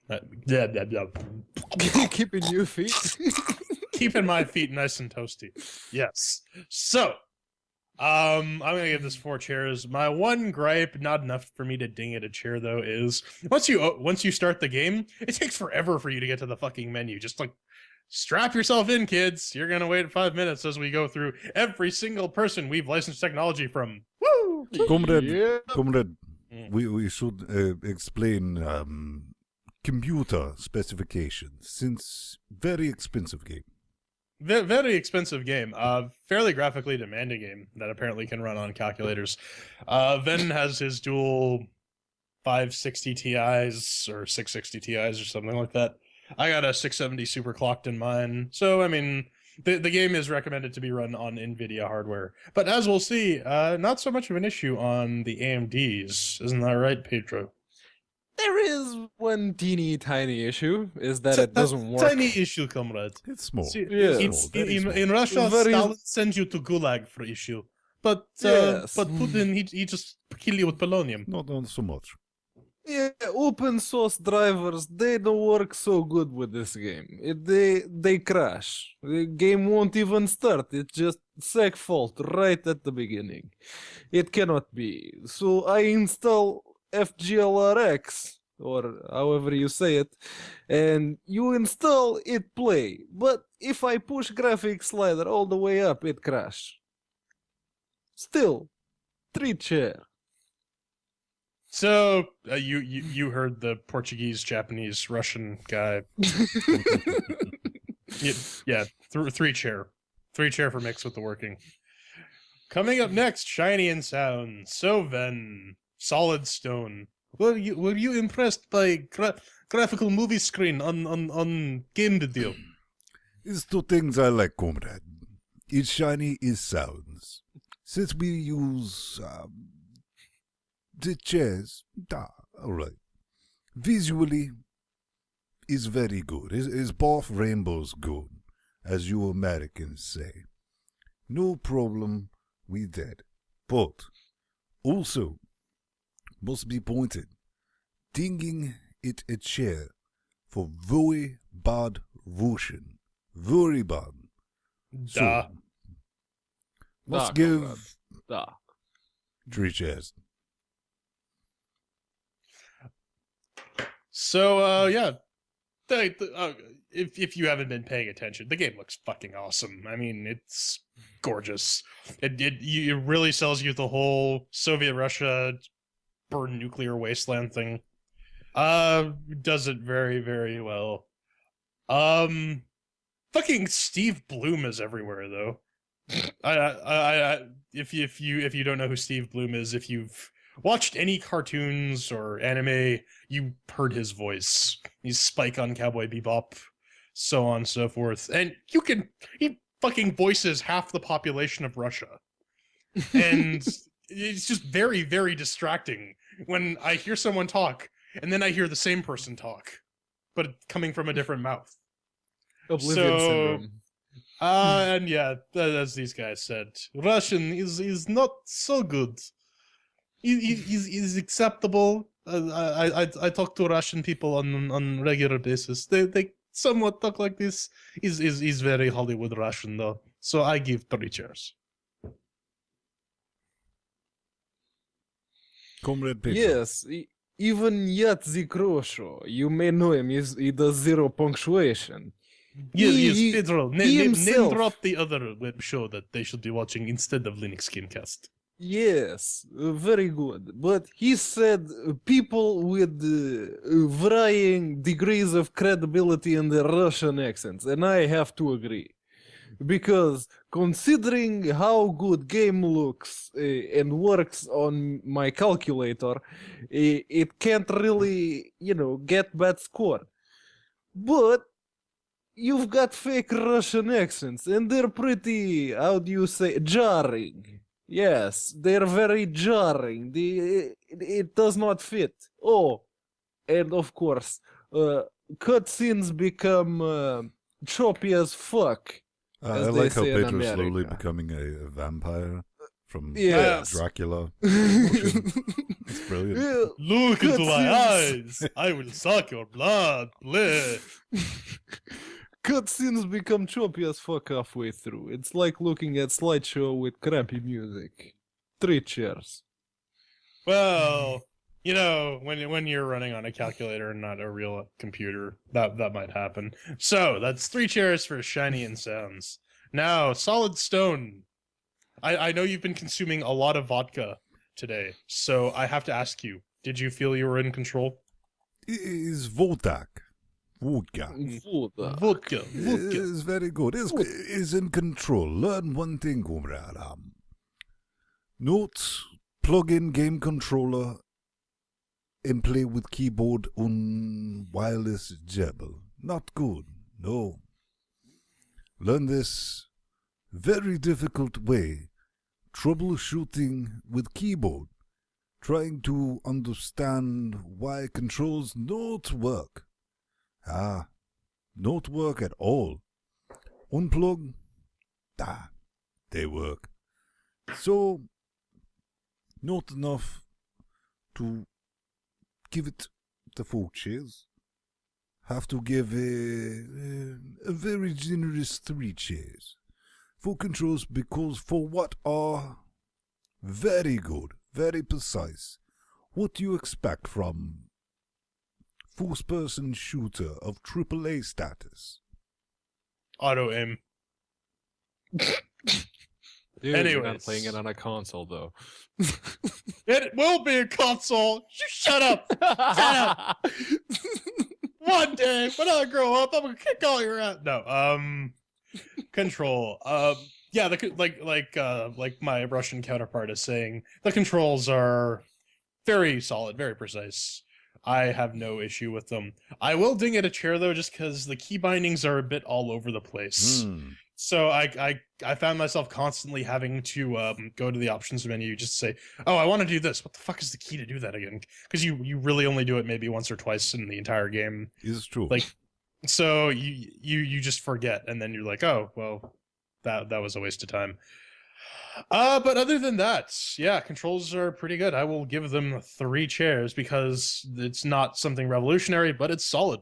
[SPEAKER 2] Keeping you feet.
[SPEAKER 3] Keeping my feet nice and toasty. Yes. So, I'm gonna give this 4 chairs. My one gripe, not enough for me to ding it a chair though, is once you start the game, it takes forever for you to get to the fucking menu. Just like strap yourself in, kids. You're gonna wait 5 minutes as we go through every single person we've licensed technology from. Woo!
[SPEAKER 1] Comrade, we should explain computer specifications since very expensive game.
[SPEAKER 3] very expensive game. Fairly graphically demanding game that apparently can run on calculators. Ven has his dual 560 Ti's or 660 Ti's or something like that. I got a 670 super clocked in mine. So, I mean, the game is recommended to be run on NVIDIA hardware. But as we'll see, not so much of an issue on the AMDs. Isn't that right, Pedro?
[SPEAKER 2] There is one teeny tiny issue, is that it doesn't work.
[SPEAKER 3] Tiny issue, comrade.
[SPEAKER 1] It's small.
[SPEAKER 3] See,
[SPEAKER 2] Yes.
[SPEAKER 1] It's small, very small.
[SPEAKER 3] in Russia,
[SPEAKER 2] Very-
[SPEAKER 3] Stalin sends you to Gulag for issue. But
[SPEAKER 2] Yes.
[SPEAKER 3] Putin, he just kill you with polonium.
[SPEAKER 1] Not so much.
[SPEAKER 2] Yeah, open source drivers, they don't work so good with this game. They crash. The game won't even start. It's just seg fault right at the beginning. It cannot be. So I install FGLRX, or however you say it, and you install it play. But if I push graphics slider all the way up, it crash. Still, 3 chair.
[SPEAKER 3] So you heard the Portuguese, Japanese, Russian guy. Yeah, 3 chair for mix with the working. Coming up next, Shiny and Sound. So Ven, Solid Stone. Were you impressed by graphical movie screen on game video?
[SPEAKER 1] It's 2 things I like, comrade. It's shiny, it sounds. Since we use the chairs, alright. Visually, it's very good. It's both rainbows good, as you Americans say. No problem with that. But, also, must be pointed, thinking it a chair for very bad Russian. Very bad. So,
[SPEAKER 3] Duh.
[SPEAKER 1] must
[SPEAKER 2] Comrade.
[SPEAKER 1] give
[SPEAKER 2] Da.
[SPEAKER 1] 3 chairs.
[SPEAKER 3] So yeah, if you haven't been paying attention, the game looks fucking awesome. I mean, it's gorgeous. It really sells you the whole Soviet Russia burn nuclear wasteland thing. Does it very, very well. Fucking Steve Bloom is everywhere though. If you don't know who Steve Bloom is, if you've watched any cartoons or anime, you heard his voice. He's Spike on Cowboy Bebop, so on and so forth. And he fucking voices half the population of Russia. And it's just very, very distracting when I hear someone talk and then I hear the same person talk, but coming from a different mouth.
[SPEAKER 2] Oblivion
[SPEAKER 3] So-
[SPEAKER 2] syndrome.
[SPEAKER 3] And yeah, as these guys said, Russian is not so good. Is acceptable. I talk to Russian people on regular basis. They somewhat talk like this. Is very Hollywood Russian though. So I give 3 chairs.
[SPEAKER 1] Comrade Pedro.
[SPEAKER 2] Yes, even Yatzy Krosho, you may know him, he does 0 punctuation.
[SPEAKER 3] Yes, Pedro. Name
[SPEAKER 2] himself-
[SPEAKER 3] drop the other web show that they should be watching instead of Linux GameCast.
[SPEAKER 2] Yes, very good. But he said people with varying degrees of credibility in their Russian accents, and I have to agree. Because considering how good game looks and works on my calculator, it can't really, get bad score. But you've got fake Russian accents, and they're pretty, how do you say, jarring. Yes, they're very jarring. It does not fit. Oh, and of course, cutscenes become choppy as fuck.
[SPEAKER 1] I
[SPEAKER 2] as they
[SPEAKER 1] like how
[SPEAKER 2] say in
[SPEAKER 1] Pedro's slowly
[SPEAKER 2] America.
[SPEAKER 1] becoming a vampire from
[SPEAKER 2] Yes.
[SPEAKER 1] Dracula. It's brilliant.
[SPEAKER 2] Yeah,
[SPEAKER 3] Look into my
[SPEAKER 2] Cutscenes.
[SPEAKER 3] eyes. I will suck your blood. Bleh.
[SPEAKER 2] cutscenes become choppy as fuck halfway through. It's like looking at slideshow with crappy music. 3 chairs.
[SPEAKER 3] Well, when you're running on a calculator and not a real computer, that might happen. So that's 3 chairs for Shiny and Sounds. Now, Solid Stone. I know you've been consuming a lot of vodka today, so I have to ask you: did you feel you were in control?
[SPEAKER 1] Is Voltak. Vodka.
[SPEAKER 3] Vodka.
[SPEAKER 1] Is very good. Is in control. Learn one thing, comrade. Not plug in game controller and play with keyboard on wireless jabber. Not good. No. Learn this very difficult way. Troubleshooting with keyboard. Trying to understand why controls not work. Not work at all. Unplug. They work. So, not enough to give it the 4 chairs. Have to give a very generous 3 chairs. 4 controls because for what are very good, very precise. What do you expect from first-person shooter of AAA status?
[SPEAKER 3] Auto aim.
[SPEAKER 2] Dude, you're not playing it on a console, though.
[SPEAKER 3] It will be a console. You shut up. Shut up. One day, when I grow up, I'm gonna kick all your ass. No, control. Yeah, like my Russian counterpart is saying, the controls are very solid, very precise. I have no issue with them. I will ding at a chair though, just because the key bindings are a bit all over the place. So I found myself constantly having to go to the options menu, just say, oh, I want to do this. What the fuck is the key to do that again? Because you really only do it maybe once or twice in the entire game.
[SPEAKER 1] It's true.
[SPEAKER 3] Like, so you just forget, and then you're like, oh, well, that was a waste of time. But other than that, yeah, controls are pretty good. I will give them 3 chairs because it's not something revolutionary, but it's solid.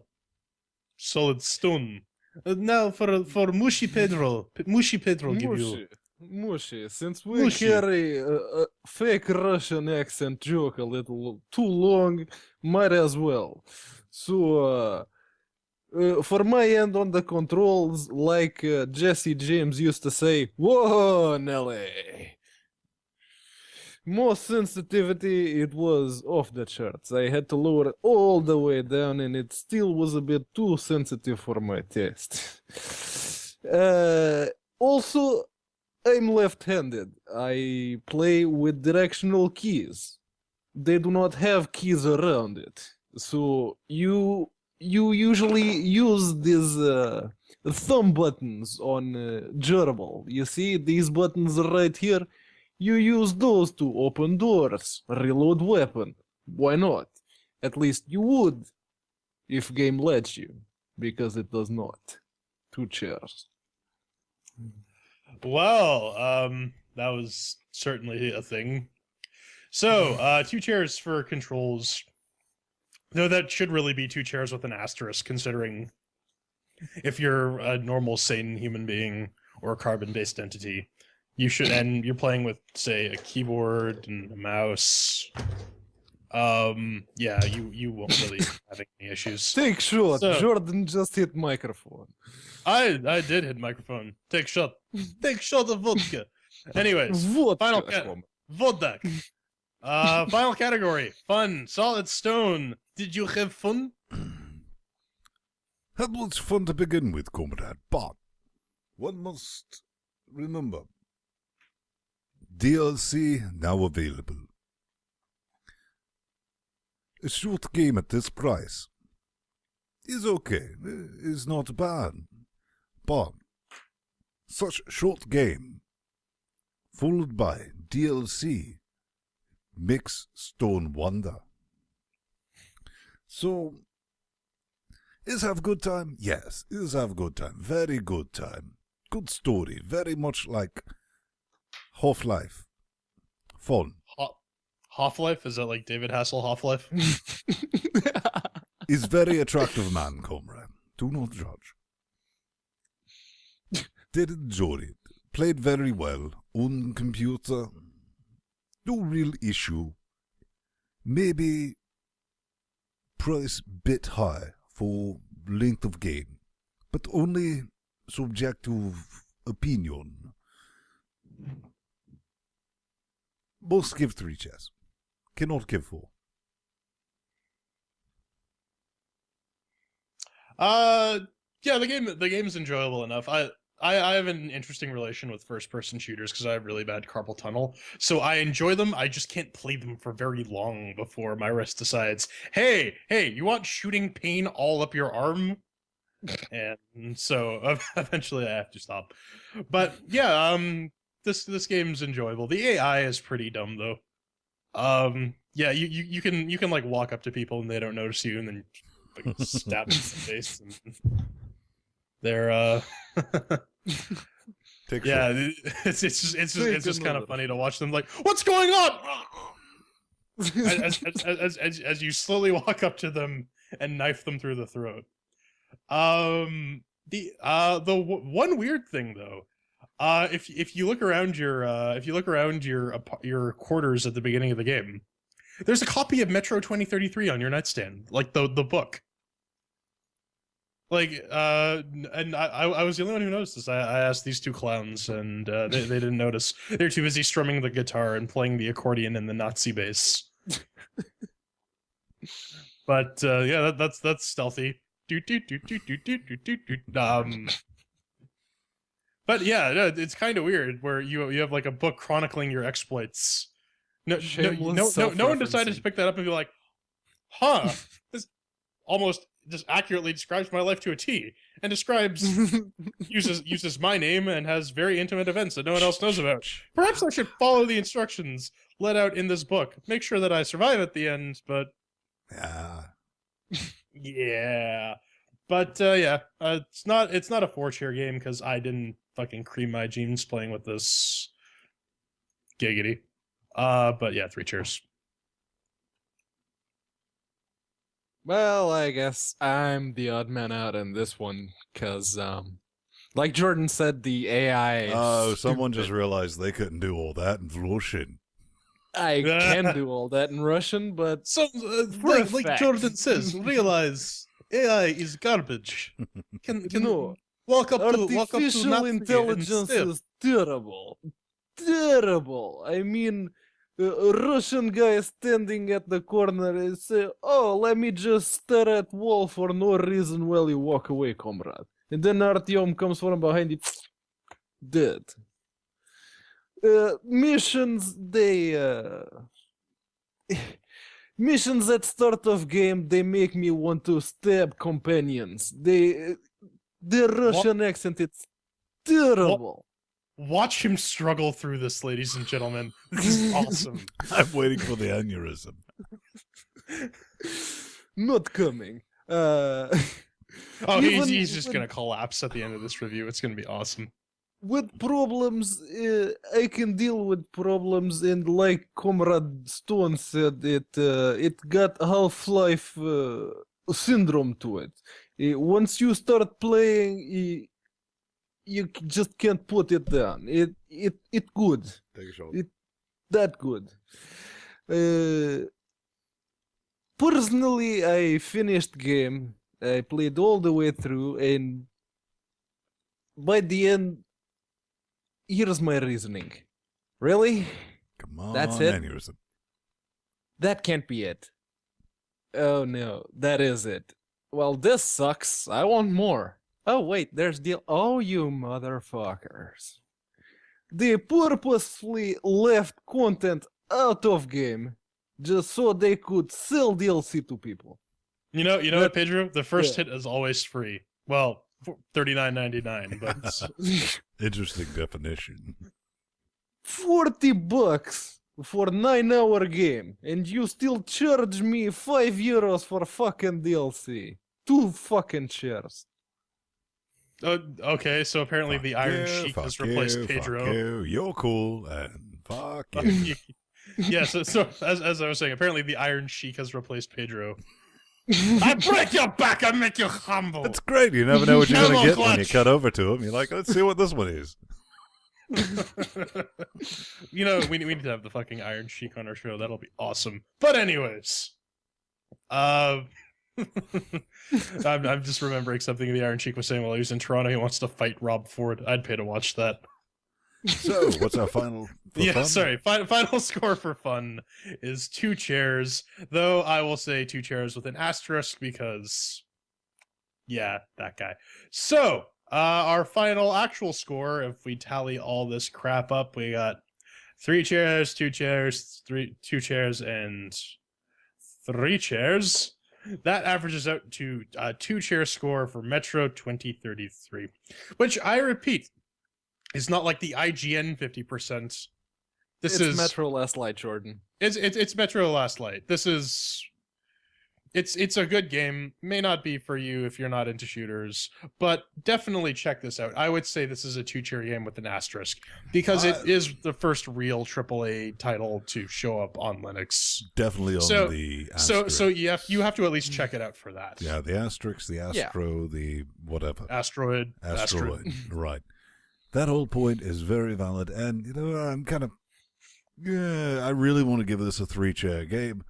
[SPEAKER 3] Solid stone. Now for Mushy Pedro. Mushy Pedro give you.
[SPEAKER 2] Mushy, since we carry a fake Russian accent joke a little too long, might as well. So, for my end on the controls, like Jesse James used to say, whoa, Nelly. More sensitivity, it was off the charts. I had to lower it all the way down, and it still was a bit too sensitive for my taste. Also, I'm left-handed. I play with directional keys. They do not have keys around it. So you usually use these thumb buttons on gerbil. You see these buttons right here? You use those to open doors, reload weapon. Why not? At least you would, if game lets you, because it does not. 2 chairs.
[SPEAKER 3] Well, that was certainly a thing. So, 2 chairs for controls. No, that should really be 2 chairs with an asterisk, considering if you're a normal, sane human being or a carbon-based entity, you should, and you're playing with, say, a keyboard and a mouse. Yeah, you won't really have any issues.
[SPEAKER 2] Take shot. So, Jordan just hit microphone.
[SPEAKER 3] I did hit microphone. Take shot. Take shot of vodka. Anyways, final vodka. Final category. Fun. Solid stone. Did you have fun?
[SPEAKER 1] That was fun to begin with, comrade, but one must remember, DLC now available. A short game at this price is okay, is not bad, but such short game followed by DLC makes stone wonder. So, is have good time? Yes, is have good time. Very good time. Good story. Very much like Half-Life. Fun.
[SPEAKER 3] Half-Life? Is that like David Hasselhoff-Life?
[SPEAKER 1] Is very attractive man, comrade. Do not judge. Did enjoy it. Played very well on computer. No real issue. Maybe price bit high for length of game, but only subjective opinion. Must give 3 chairs. Cannot give 4.
[SPEAKER 3] Yeah, the game's enjoyable enough. I have an interesting relation with first-person shooters because I have really bad carpal tunnel. So I enjoy them. I just can't play them for very long before my wrist decides, hey, you want shooting pain all up your arm? And so eventually I have to stop. But yeah, this game's enjoyable. The AI is pretty dumb though. Yeah, you can like walk up to people and they don't notice you, and then like, stab them in the face. And they're yeah, it's just kind of funny to watch them like, what's going on? as you slowly walk up to them and knife them through the throat. The one weird thing though, if you look around your quarters at the beginning of the game, there's a copy of Metro 2033 on your nightstand, like the book. Like, and I was the only one who noticed this. I asked these two clowns, and they didn't notice. They're too busy strumming the guitar and playing the accordion and the Nazi bass. But yeah, that's stealthy. But yeah, it's kind of weird where you have like a book chronicling your exploits. No one decided to pick that up and be like, huh, this almost just accurately describes my life to a T, and uses my name and has very intimate events that no one else knows about. Perhaps I should follow the instructions let out in this book. Make sure that I survive at the end, but yeah. But yeah, it's not a 4-chair game because I didn't fucking cream my jeans playing with this giggity. But yeah, 3 chairs.
[SPEAKER 2] Well, I guess I'm the odd man out in this one, because, like Jordan said, the AI...
[SPEAKER 1] Oh, someone just realized they couldn't do all that in Russian.
[SPEAKER 2] I can do all that in Russian, but...
[SPEAKER 3] So, like Jordan says, realize AI is garbage. Can walk up to
[SPEAKER 2] artificial intelligence is terrible. Terrible. I mean... a Russian guy standing at the corner and say, "Oh, let me just stare at wall for no reason while you walk away, comrade." And then Artyom comes from behind you, dead. Missions, missions at start of game, they make me want to stab companions. The Russian accent, it's terrible.
[SPEAKER 3] Watch him struggle through this, ladies and gentlemen. This is awesome.
[SPEAKER 1] I'm waiting for the aneurysm.
[SPEAKER 2] Not coming.
[SPEAKER 3] He's just gonna collapse at the end of this review. It's gonna be awesome.
[SPEAKER 2] With problems, I can deal with problems, and like Comrade Stone said, it got Half-Life syndrome to it. Once you start playing, you just can't put it down. It good.
[SPEAKER 1] Take a shot.
[SPEAKER 2] It that good. Personally, I finished game. I played all the way through, and by the end, here's my reasoning. Really?
[SPEAKER 1] Come on,
[SPEAKER 2] that's it.
[SPEAKER 1] aneurysm.
[SPEAKER 2] That can't be it. Oh no, that is it. Well, this sucks. I want more. Oh wait, there's the... Oh, you motherfuckers. They purposefully left content out of game just so they could sell DLC to people.
[SPEAKER 3] You know what, Pedro? The first hit is always free. Well, $39.99, but...
[SPEAKER 1] Interesting definition.
[SPEAKER 2] $40 for 9-hour game, and you still charge me €5 for fucking DLC. 2 fucking chairs.
[SPEAKER 3] Okay, so apparently the Iron Sheik has replaced Pedro.
[SPEAKER 1] Fuck you. You're cool, and fuck you.
[SPEAKER 3] Yeah, so as I was saying, apparently the Iron Sheik has replaced Pedro. I break your back, I make you humble.
[SPEAKER 1] That's great. You never know what you're going to get when you cut over to him. You're like, let's see what this one is.
[SPEAKER 3] You know, we need to have the fucking Iron Sheik on our show. That'll be awesome. But anyways, I'm just remembering something the Iron Sheik was saying while he was in Toronto. He wants to fight Rob Ford. I'd pay to watch that.
[SPEAKER 1] So, what's our final?
[SPEAKER 3] Fun? Sorry. Final score for fun is 2 chairs. Though I will say 2 chairs with an asterisk because Yeah, that guy. So, our final actual score, if we tally all this crap up, we got 3 chairs, 2 chairs, 2 chairs, and 3 chairs. That averages out to a 2-chair score for Metro 2033, which I repeat is not like the IGN 50%. This is
[SPEAKER 2] Metro Last Light, Jordan.
[SPEAKER 3] It's Metro Last Light. This is it's a good game. May not be for you if you're not into shooters, but definitely check this out. I would say this is a 2-tier game with an asterisk because it is the first real AAA title to show up on Linux.
[SPEAKER 1] Definitely on the asterisk.
[SPEAKER 3] So you have to at least check it out for that.
[SPEAKER 1] Yeah, the asterisk, the astro, the whatever.
[SPEAKER 3] Asteroid.
[SPEAKER 1] Right. That whole point is very valid, and you know, I'm kind of I really want to give this a 3-chair game.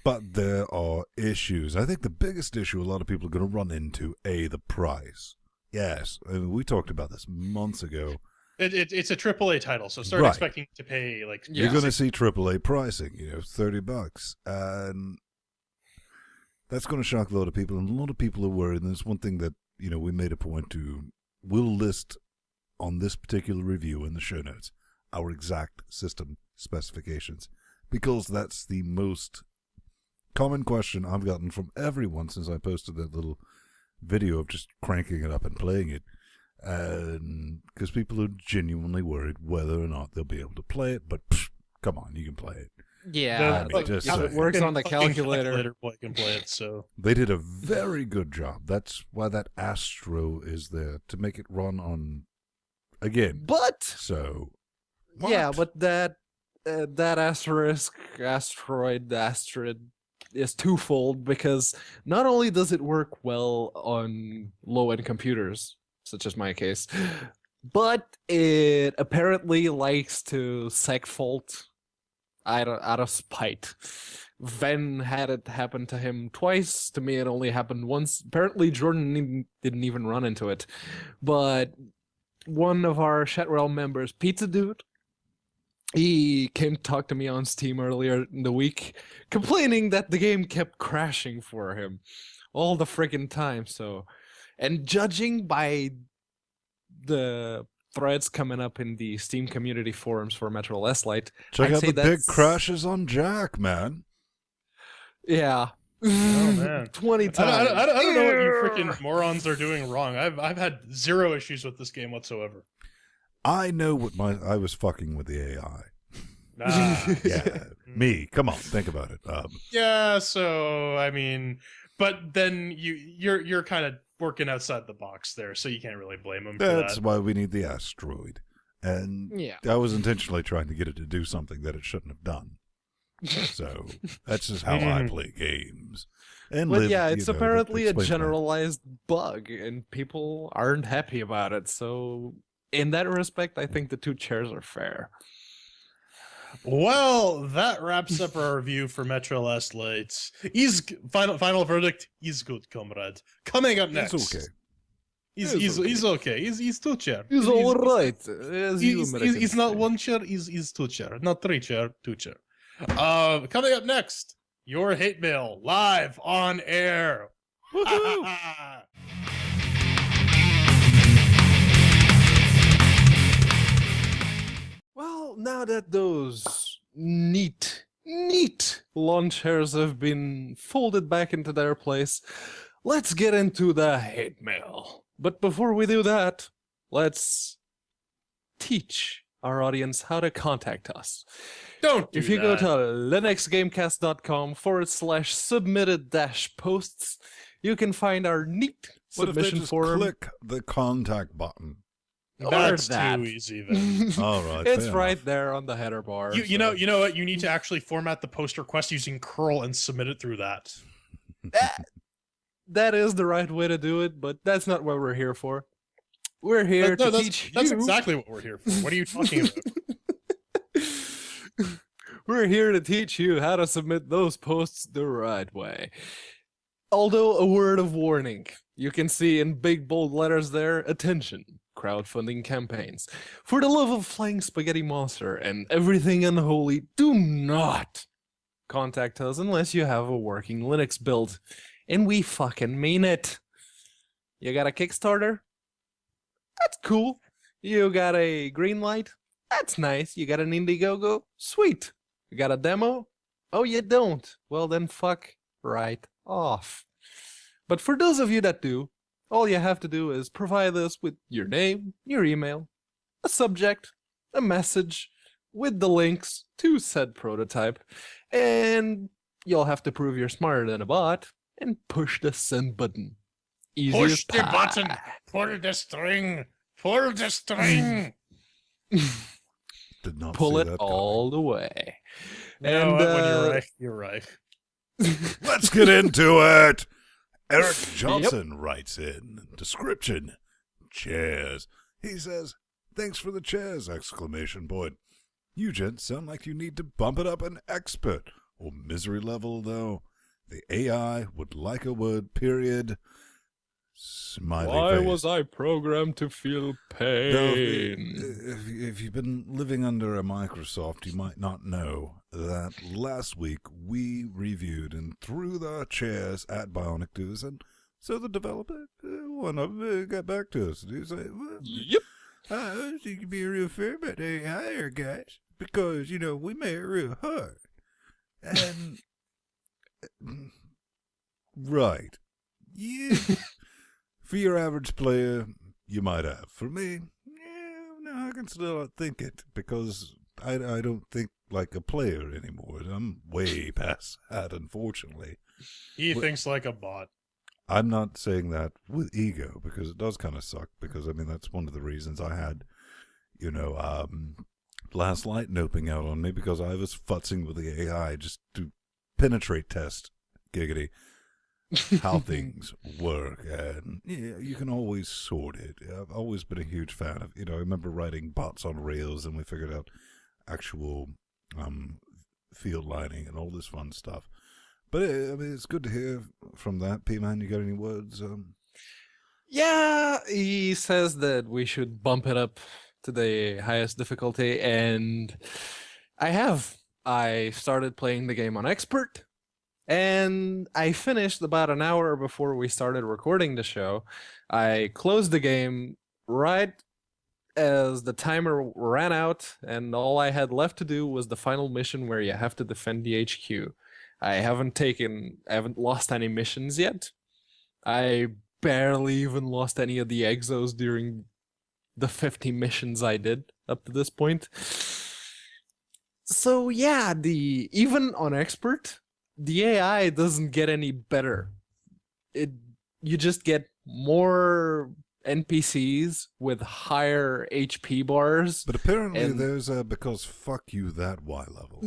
[SPEAKER 1] But there are issues. I think the biggest issue a lot of people are going to run into, the price. Yes, I mean, we talked about this months ago.
[SPEAKER 3] It's a AAA title, so start expecting to pay like...
[SPEAKER 1] You're going to see AAA pricing, $30. And that's going to shock a lot of people, and a lot of people are worried. And there's one thing that, we made a point to, we'll list on this particular review in the show notes, our exact system specifications, because that's the most common question I've gotten from everyone since I posted that little video of just cranking it up and playing it, and because people are genuinely worried whether or not they'll be able to play it. But come on, you can play it.
[SPEAKER 2] Yeah, it works on the calculator.
[SPEAKER 3] Boy can play it, so
[SPEAKER 1] they did a very good job. That's why that Astro is there, to make it run on again.
[SPEAKER 2] But
[SPEAKER 1] so
[SPEAKER 2] what? Yeah, but that asteroid is twofold, because not only does it work well on low-end computers, such as my case, but it apparently likes to segfault out of spite. Ven had it happen to him twice. To me, it only happened once. Apparently, Jordan didn't even run into it. But one of our Shatwell members, Pizza Dude, he came to talk to me on Steam earlier in the week, complaining that the game kept crashing for him all the friggin' time. So, and judging by the threads coming up in the Steam community forums for Metro Last Light,
[SPEAKER 1] check out the big crashes on Jack, man.
[SPEAKER 2] Yeah.
[SPEAKER 3] Oh man,
[SPEAKER 2] 20 times.
[SPEAKER 3] I don't know what you freaking morons are doing wrong. I've had 0 issues with this game whatsoever.
[SPEAKER 1] I know what I was fucking with the AI.
[SPEAKER 3] Yeah,
[SPEAKER 1] me. Come on, think about it.
[SPEAKER 3] Yeah, so I mean, but then you're kind of working outside the box there, so you can't really blame them for that.
[SPEAKER 1] That's why we need the asteroid, and I was intentionally trying to get it to do something that it shouldn't have done. So that's just how I play games.
[SPEAKER 2] But it's apparently a generalized bug, and people aren't happy about it. So in that respect, I think the 2 chairs are fair.
[SPEAKER 3] Well, that wraps up our review for Metro Last Light. Final verdict: he's good, comrade. Coming up next,
[SPEAKER 1] he's okay.
[SPEAKER 3] He's okay. He's 2 chair.
[SPEAKER 2] He's all right.
[SPEAKER 3] He's not 1 chair. He's 2 chair. Not 3 chair. 2 chair. Coming up next, your hate mail live on air.
[SPEAKER 2] Well, now that those neat lawn chairs have been folded back into their place, let's get into the hate mail. But before we do that, let's teach our audience how to contact us. If you go to linuxgamecast.com/submitted-posts, you can find our neat submission forum.
[SPEAKER 1] Click the contact button.
[SPEAKER 3] That's too easy then.
[SPEAKER 1] All right,
[SPEAKER 2] it's right there on the header bar.
[SPEAKER 3] You know what? You need to actually format the post request using curl and submit it through that.
[SPEAKER 2] That is the right way to do it, but that's not what we're here for. We're here to teach you.
[SPEAKER 3] That's exactly what we're here for. What are you talking about?
[SPEAKER 2] We're here to teach you how to submit those posts the right way. Although, a word of warning. You can see in big bold letters there, attention, crowdfunding campaigns. For the love of Flying Spaghetti Monster and everything unholy, do not contact us unless you have a working Linux build. And we fucking mean it. You got a Kickstarter? That's cool. You got a green light? That's nice. You got an Indiegogo? Sweet. You got a demo? Oh, you don't? Well, then fuck right off. But for those of you that do, all you have to do is provide us with your name, your email, a subject, a message, with the links to said prototype, and you'll have to prove you're smarter than a bot and push the send button. Easy as
[SPEAKER 3] Push the
[SPEAKER 2] pie.
[SPEAKER 3] button. Pull the string. Pull the string.
[SPEAKER 1] Did not
[SPEAKER 2] Pull
[SPEAKER 1] see
[SPEAKER 2] it
[SPEAKER 1] that
[SPEAKER 2] all the way.
[SPEAKER 3] You know
[SPEAKER 2] And,
[SPEAKER 3] what? When you're right, you're right.
[SPEAKER 1] coming. Let's get into it. Eric Johnson writes in, description, chairs. He says, thanks for the chairs, exclamation point. You gents sound like you need to bump it up an expert or misery level, though. The AI would like a word, period. Smiley
[SPEAKER 2] Why
[SPEAKER 1] face.
[SPEAKER 2] was I programmed to feel
[SPEAKER 1] Now,
[SPEAKER 2] pain?
[SPEAKER 1] if you've been living under a Microsoft, you might not know that last week we reviewed and threw the chairs at Bionic Doos, and so the developer, one of them, got back to us. He said, well,
[SPEAKER 2] Yep.
[SPEAKER 1] I think you can be real fair about the AI here, guys, because, we made it real hard. And, right. Yeah. For your average player, you might have. For me, no, I can still think it, because I don't think like a player anymore. I'm way past that, unfortunately.
[SPEAKER 3] He thinks like a bot.
[SPEAKER 1] I'm not saying that with ego, because it does kind of suck, because, that's one of the reasons I had, Last Light noping out on me, because I was futzing with the AI just to penetrate test, giggity, how things work, and you can always sort it. I've always been a huge fan of, I remember writing bots on Rails, and we figured out actual field lining and all this fun stuff. But it's good to hear from that. P-Man, you got any words?
[SPEAKER 2] Yeah, he says that we should bump it up to the highest difficulty, and I have. I started playing the game on Expert, and I finished about an hour before we started recording the show. I closed the game right as the timer ran out, and all I had left to do was the final mission where you have to defend the HQ. I haven't lost any missions yet. I barely even lost any of the exos during the 50 missions I did up to this point. So yeah, even on Expert, the AI doesn't get any better. You just get more NPCs with higher HP bars.
[SPEAKER 1] But apparently there's a because fuck you that Y level.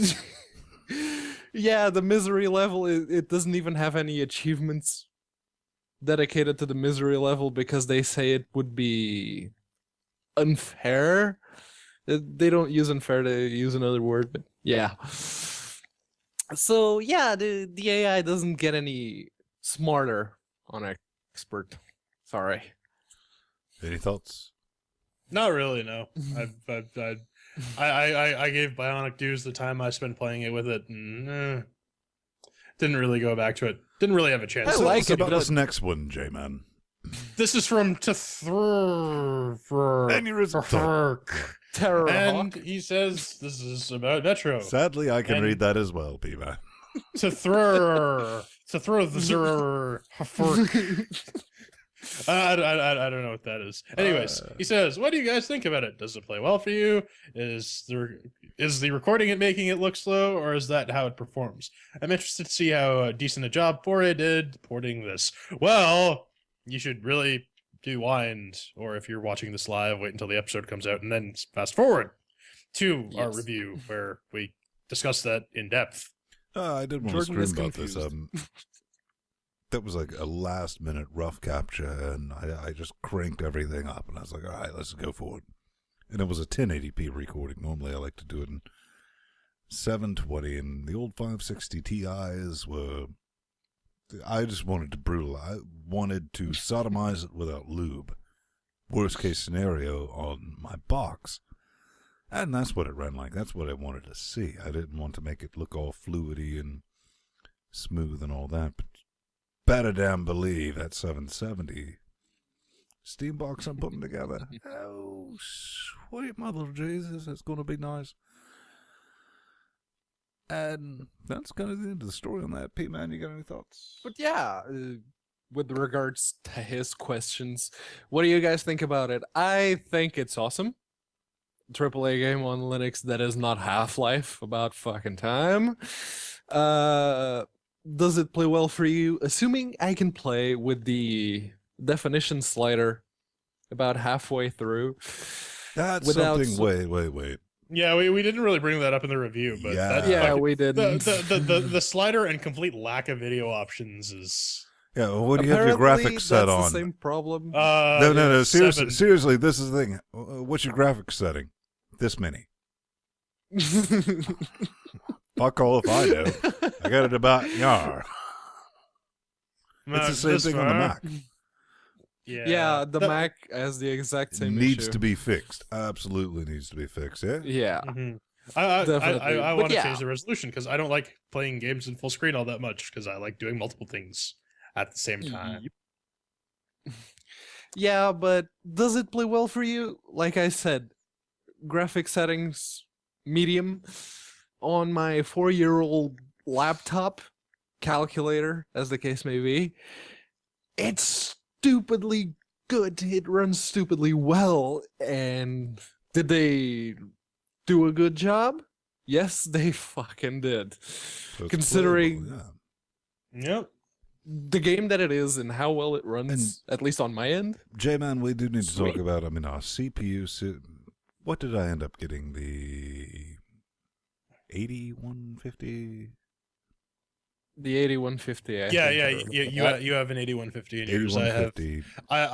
[SPEAKER 2] Yeah, the misery level, it doesn't even have any achievements dedicated to the misery level, because they say it would be unfair. They don't use unfair, to use another word, but yeah. So yeah, the AI doesn't get any smarter on Expert. Sorry.
[SPEAKER 1] Any thoughts?
[SPEAKER 3] Not really, no. I gave Bionic Doos the time I spent playing it with it, and didn't really go back to it. Didn't really have a chance.
[SPEAKER 2] I
[SPEAKER 1] So
[SPEAKER 2] like
[SPEAKER 1] what's
[SPEAKER 2] it,
[SPEAKER 1] about
[SPEAKER 2] but-
[SPEAKER 1] this next one, J-Man?
[SPEAKER 3] This is from
[SPEAKER 1] Aneurysm.
[SPEAKER 2] Terror
[SPEAKER 3] and
[SPEAKER 2] Hawk.
[SPEAKER 3] he says this is about Metro.
[SPEAKER 1] Sadly, I can
[SPEAKER 3] And-
[SPEAKER 1] read that as well, P-Man.
[SPEAKER 3] to throw the zero fork. I don't know what that is. Anyways, he says, "What do you guys think about it? Does it play well for you? Is the recording it making it look slow, or is that how it performs? I'm interested to see how decent a job 4A did porting this. Well, you should really rewind, or if you're watching this live, wait until the episode comes out and then fast forward to our
[SPEAKER 2] Yes.
[SPEAKER 3] review where we discuss that in depth."
[SPEAKER 1] I did want
[SPEAKER 2] Jordan
[SPEAKER 1] to
[SPEAKER 2] is
[SPEAKER 1] scream about this.
[SPEAKER 2] confused.
[SPEAKER 1] That was like a last-minute rough capture, and I just cranked everything up, and I was like, all right, let's go for it. And it was a 1080p recording. Normally, I like to do it in 720, and the old 560 Ti's were... I just wanted to brutal. I wanted to sodomize it without lube. Worst case scenario on my box. And that's what it ran like. That's what I wanted to see. I didn't want to make it look all fluidy and smooth and all that. But better damn believe that 770 Steambox I'm putting together. Oh, sweet mother of Jesus, it's going to be nice. And that's kind of the end of the story on that. Pete, man, you got any thoughts?
[SPEAKER 2] But yeah, with regards to his questions, what do you guys think about it? I think it's awesome. AAA game on Linux that is not Half-Life, about fucking time. Does it play well for you? Assuming I can play with the definition slider about halfway through.
[SPEAKER 1] That's something. Wait.
[SPEAKER 3] Yeah, we didn't really bring that up in the review, but
[SPEAKER 2] we didn't.
[SPEAKER 3] The slider and complete lack of video options is.
[SPEAKER 1] Yeah, well, what do you have your graphics set
[SPEAKER 2] that's
[SPEAKER 1] on?
[SPEAKER 2] The same problem.
[SPEAKER 1] No. Seriously, this is the thing. What's your graphics setting? This many. Fuck all if I know. I got it about yar. It's the same thing on the Mac.
[SPEAKER 2] Yeah, the Mac has the exact same
[SPEAKER 1] needs
[SPEAKER 2] issue.
[SPEAKER 1] to be fixed. Absolutely needs to be fixed. Yeah.
[SPEAKER 2] Yeah.
[SPEAKER 3] Mm-hmm. I want to
[SPEAKER 2] yeah.
[SPEAKER 3] change the resolution because I don't like playing games in full screen all that much because I like doing multiple things at the same time.
[SPEAKER 2] Yeah, but does it play well for you? Like I said, graphic settings medium on my 4-year-old laptop, calculator, as the case may be. It's stupidly good. It runs stupidly well. And did they do a good job? Yes, they fucking did. Considering
[SPEAKER 3] Yep.
[SPEAKER 2] the game that it is and how well it runs, at least on my end.
[SPEAKER 1] J-Man, we do need to talk about, our CPU. What did I end up getting? The 8150?
[SPEAKER 2] The 8150.
[SPEAKER 3] You have an 8150 in yours. I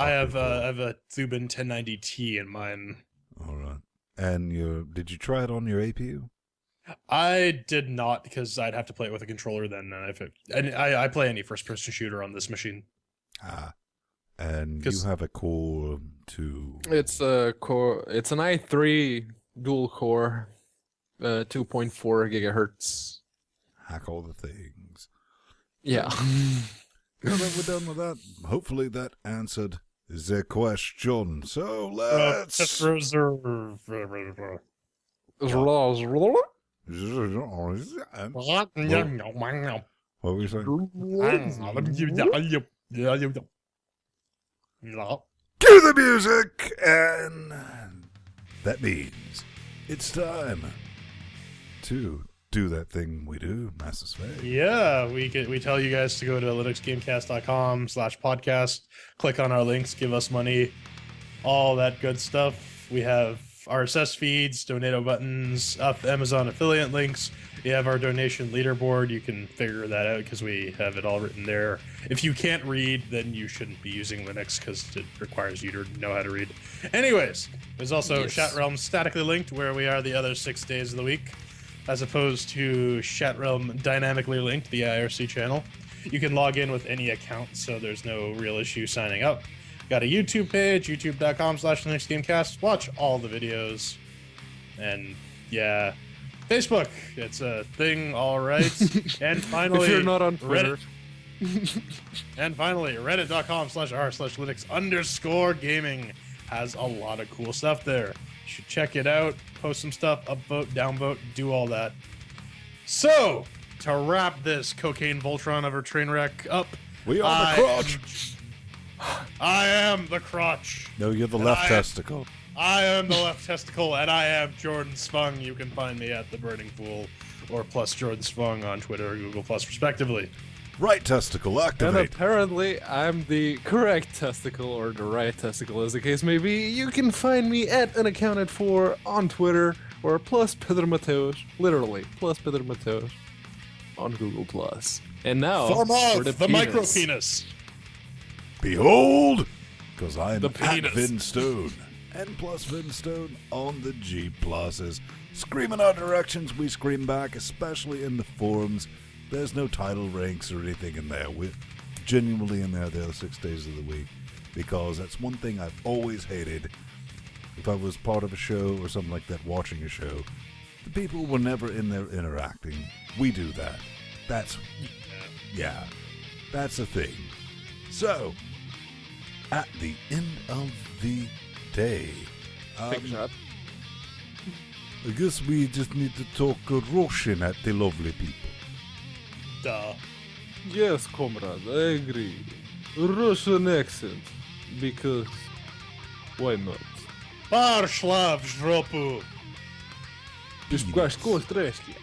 [SPEAKER 3] have a Thuban 1090T in mine.
[SPEAKER 1] All right. And did you try it on your APU?
[SPEAKER 3] I did not because I'd have to play it with a controller then. And I play any first-person shooter on this machine.
[SPEAKER 1] And you have a Core 2.
[SPEAKER 2] It's a core. It's an i3 dual core, 2.4 gigahertz.
[SPEAKER 1] Hack all the things.
[SPEAKER 2] Yeah.
[SPEAKER 1] Now that we're done with that, hopefully that answered the question. So let's
[SPEAKER 3] reserve.
[SPEAKER 1] What were you saying? Cue the music, and that means it's time to do that thing we do, Master Spade.
[SPEAKER 3] Yeah, we tell you guys to go to linuxgamecast.com/podcast, click on our links, give us money, all that good stuff. We have RSS feeds, donate buttons, Amazon affiliate links. You have our donation leaderboard. You can figure that out because we have it all written there. If you can't read, then you shouldn't be using Linux because it requires you to know how to read. Anyways, there's also Chat Realm statically linked where we are the other 6 days of the week, as opposed to Chat Realm dynamically linked, the IRC channel. You can log in with any account, so there's no real issue signing up. Got a YouTube page, youtube.com/LinuxGameCast. Watch all the videos. And yeah, Facebook, it's a thing, all right. And finally,
[SPEAKER 2] if you're not on Twitter.
[SPEAKER 3] Reddit. And finally, reddit.com/r/Linux_gaming has a lot of cool stuff there. You should check it out, post some stuff, upvote, downvote, do all that. So, to wrap this cocaine Voltron of a train wreck up,
[SPEAKER 1] we are the crotch.
[SPEAKER 3] I am the crotch.
[SPEAKER 1] No, you're the left testicle.
[SPEAKER 3] I am the left testicle, and I am Jordan Spung. You can find me at The Burning Pool or plus Jordan Spung on Twitter or Google+, respectively.
[SPEAKER 1] Right testicle, activate.
[SPEAKER 2] And apparently, I'm the correct testicle, or the right testicle, as the case may be. You can find me at Unaccounted For on Twitter, or plus Pedro Mateos, literally, plus Pedro Mateos on Google+. And now, for the
[SPEAKER 3] micro penis.
[SPEAKER 1] Behold, because I am
[SPEAKER 3] the
[SPEAKER 1] at Vin Stone, and plus Vin Stone on the G pluses. Screaming our directions, we scream back, especially in the forums. There's no title ranks or anything in there. We're genuinely in there the other 6 days of the week, because that's one thing I've always hated. If I was part of a show or something like that, watching a show, the people were never in there interacting. We do that. That's a thing. So, at the end of the day.
[SPEAKER 2] Take a shot.
[SPEAKER 1] I guess we just need to talk Russian at the lovely people.
[SPEAKER 3] Duh.
[SPEAKER 2] Yes, comrade, I agree. Russian accent. Because why not?
[SPEAKER 3] Пошла в жопу.
[SPEAKER 2] Пешкашко, здрасте.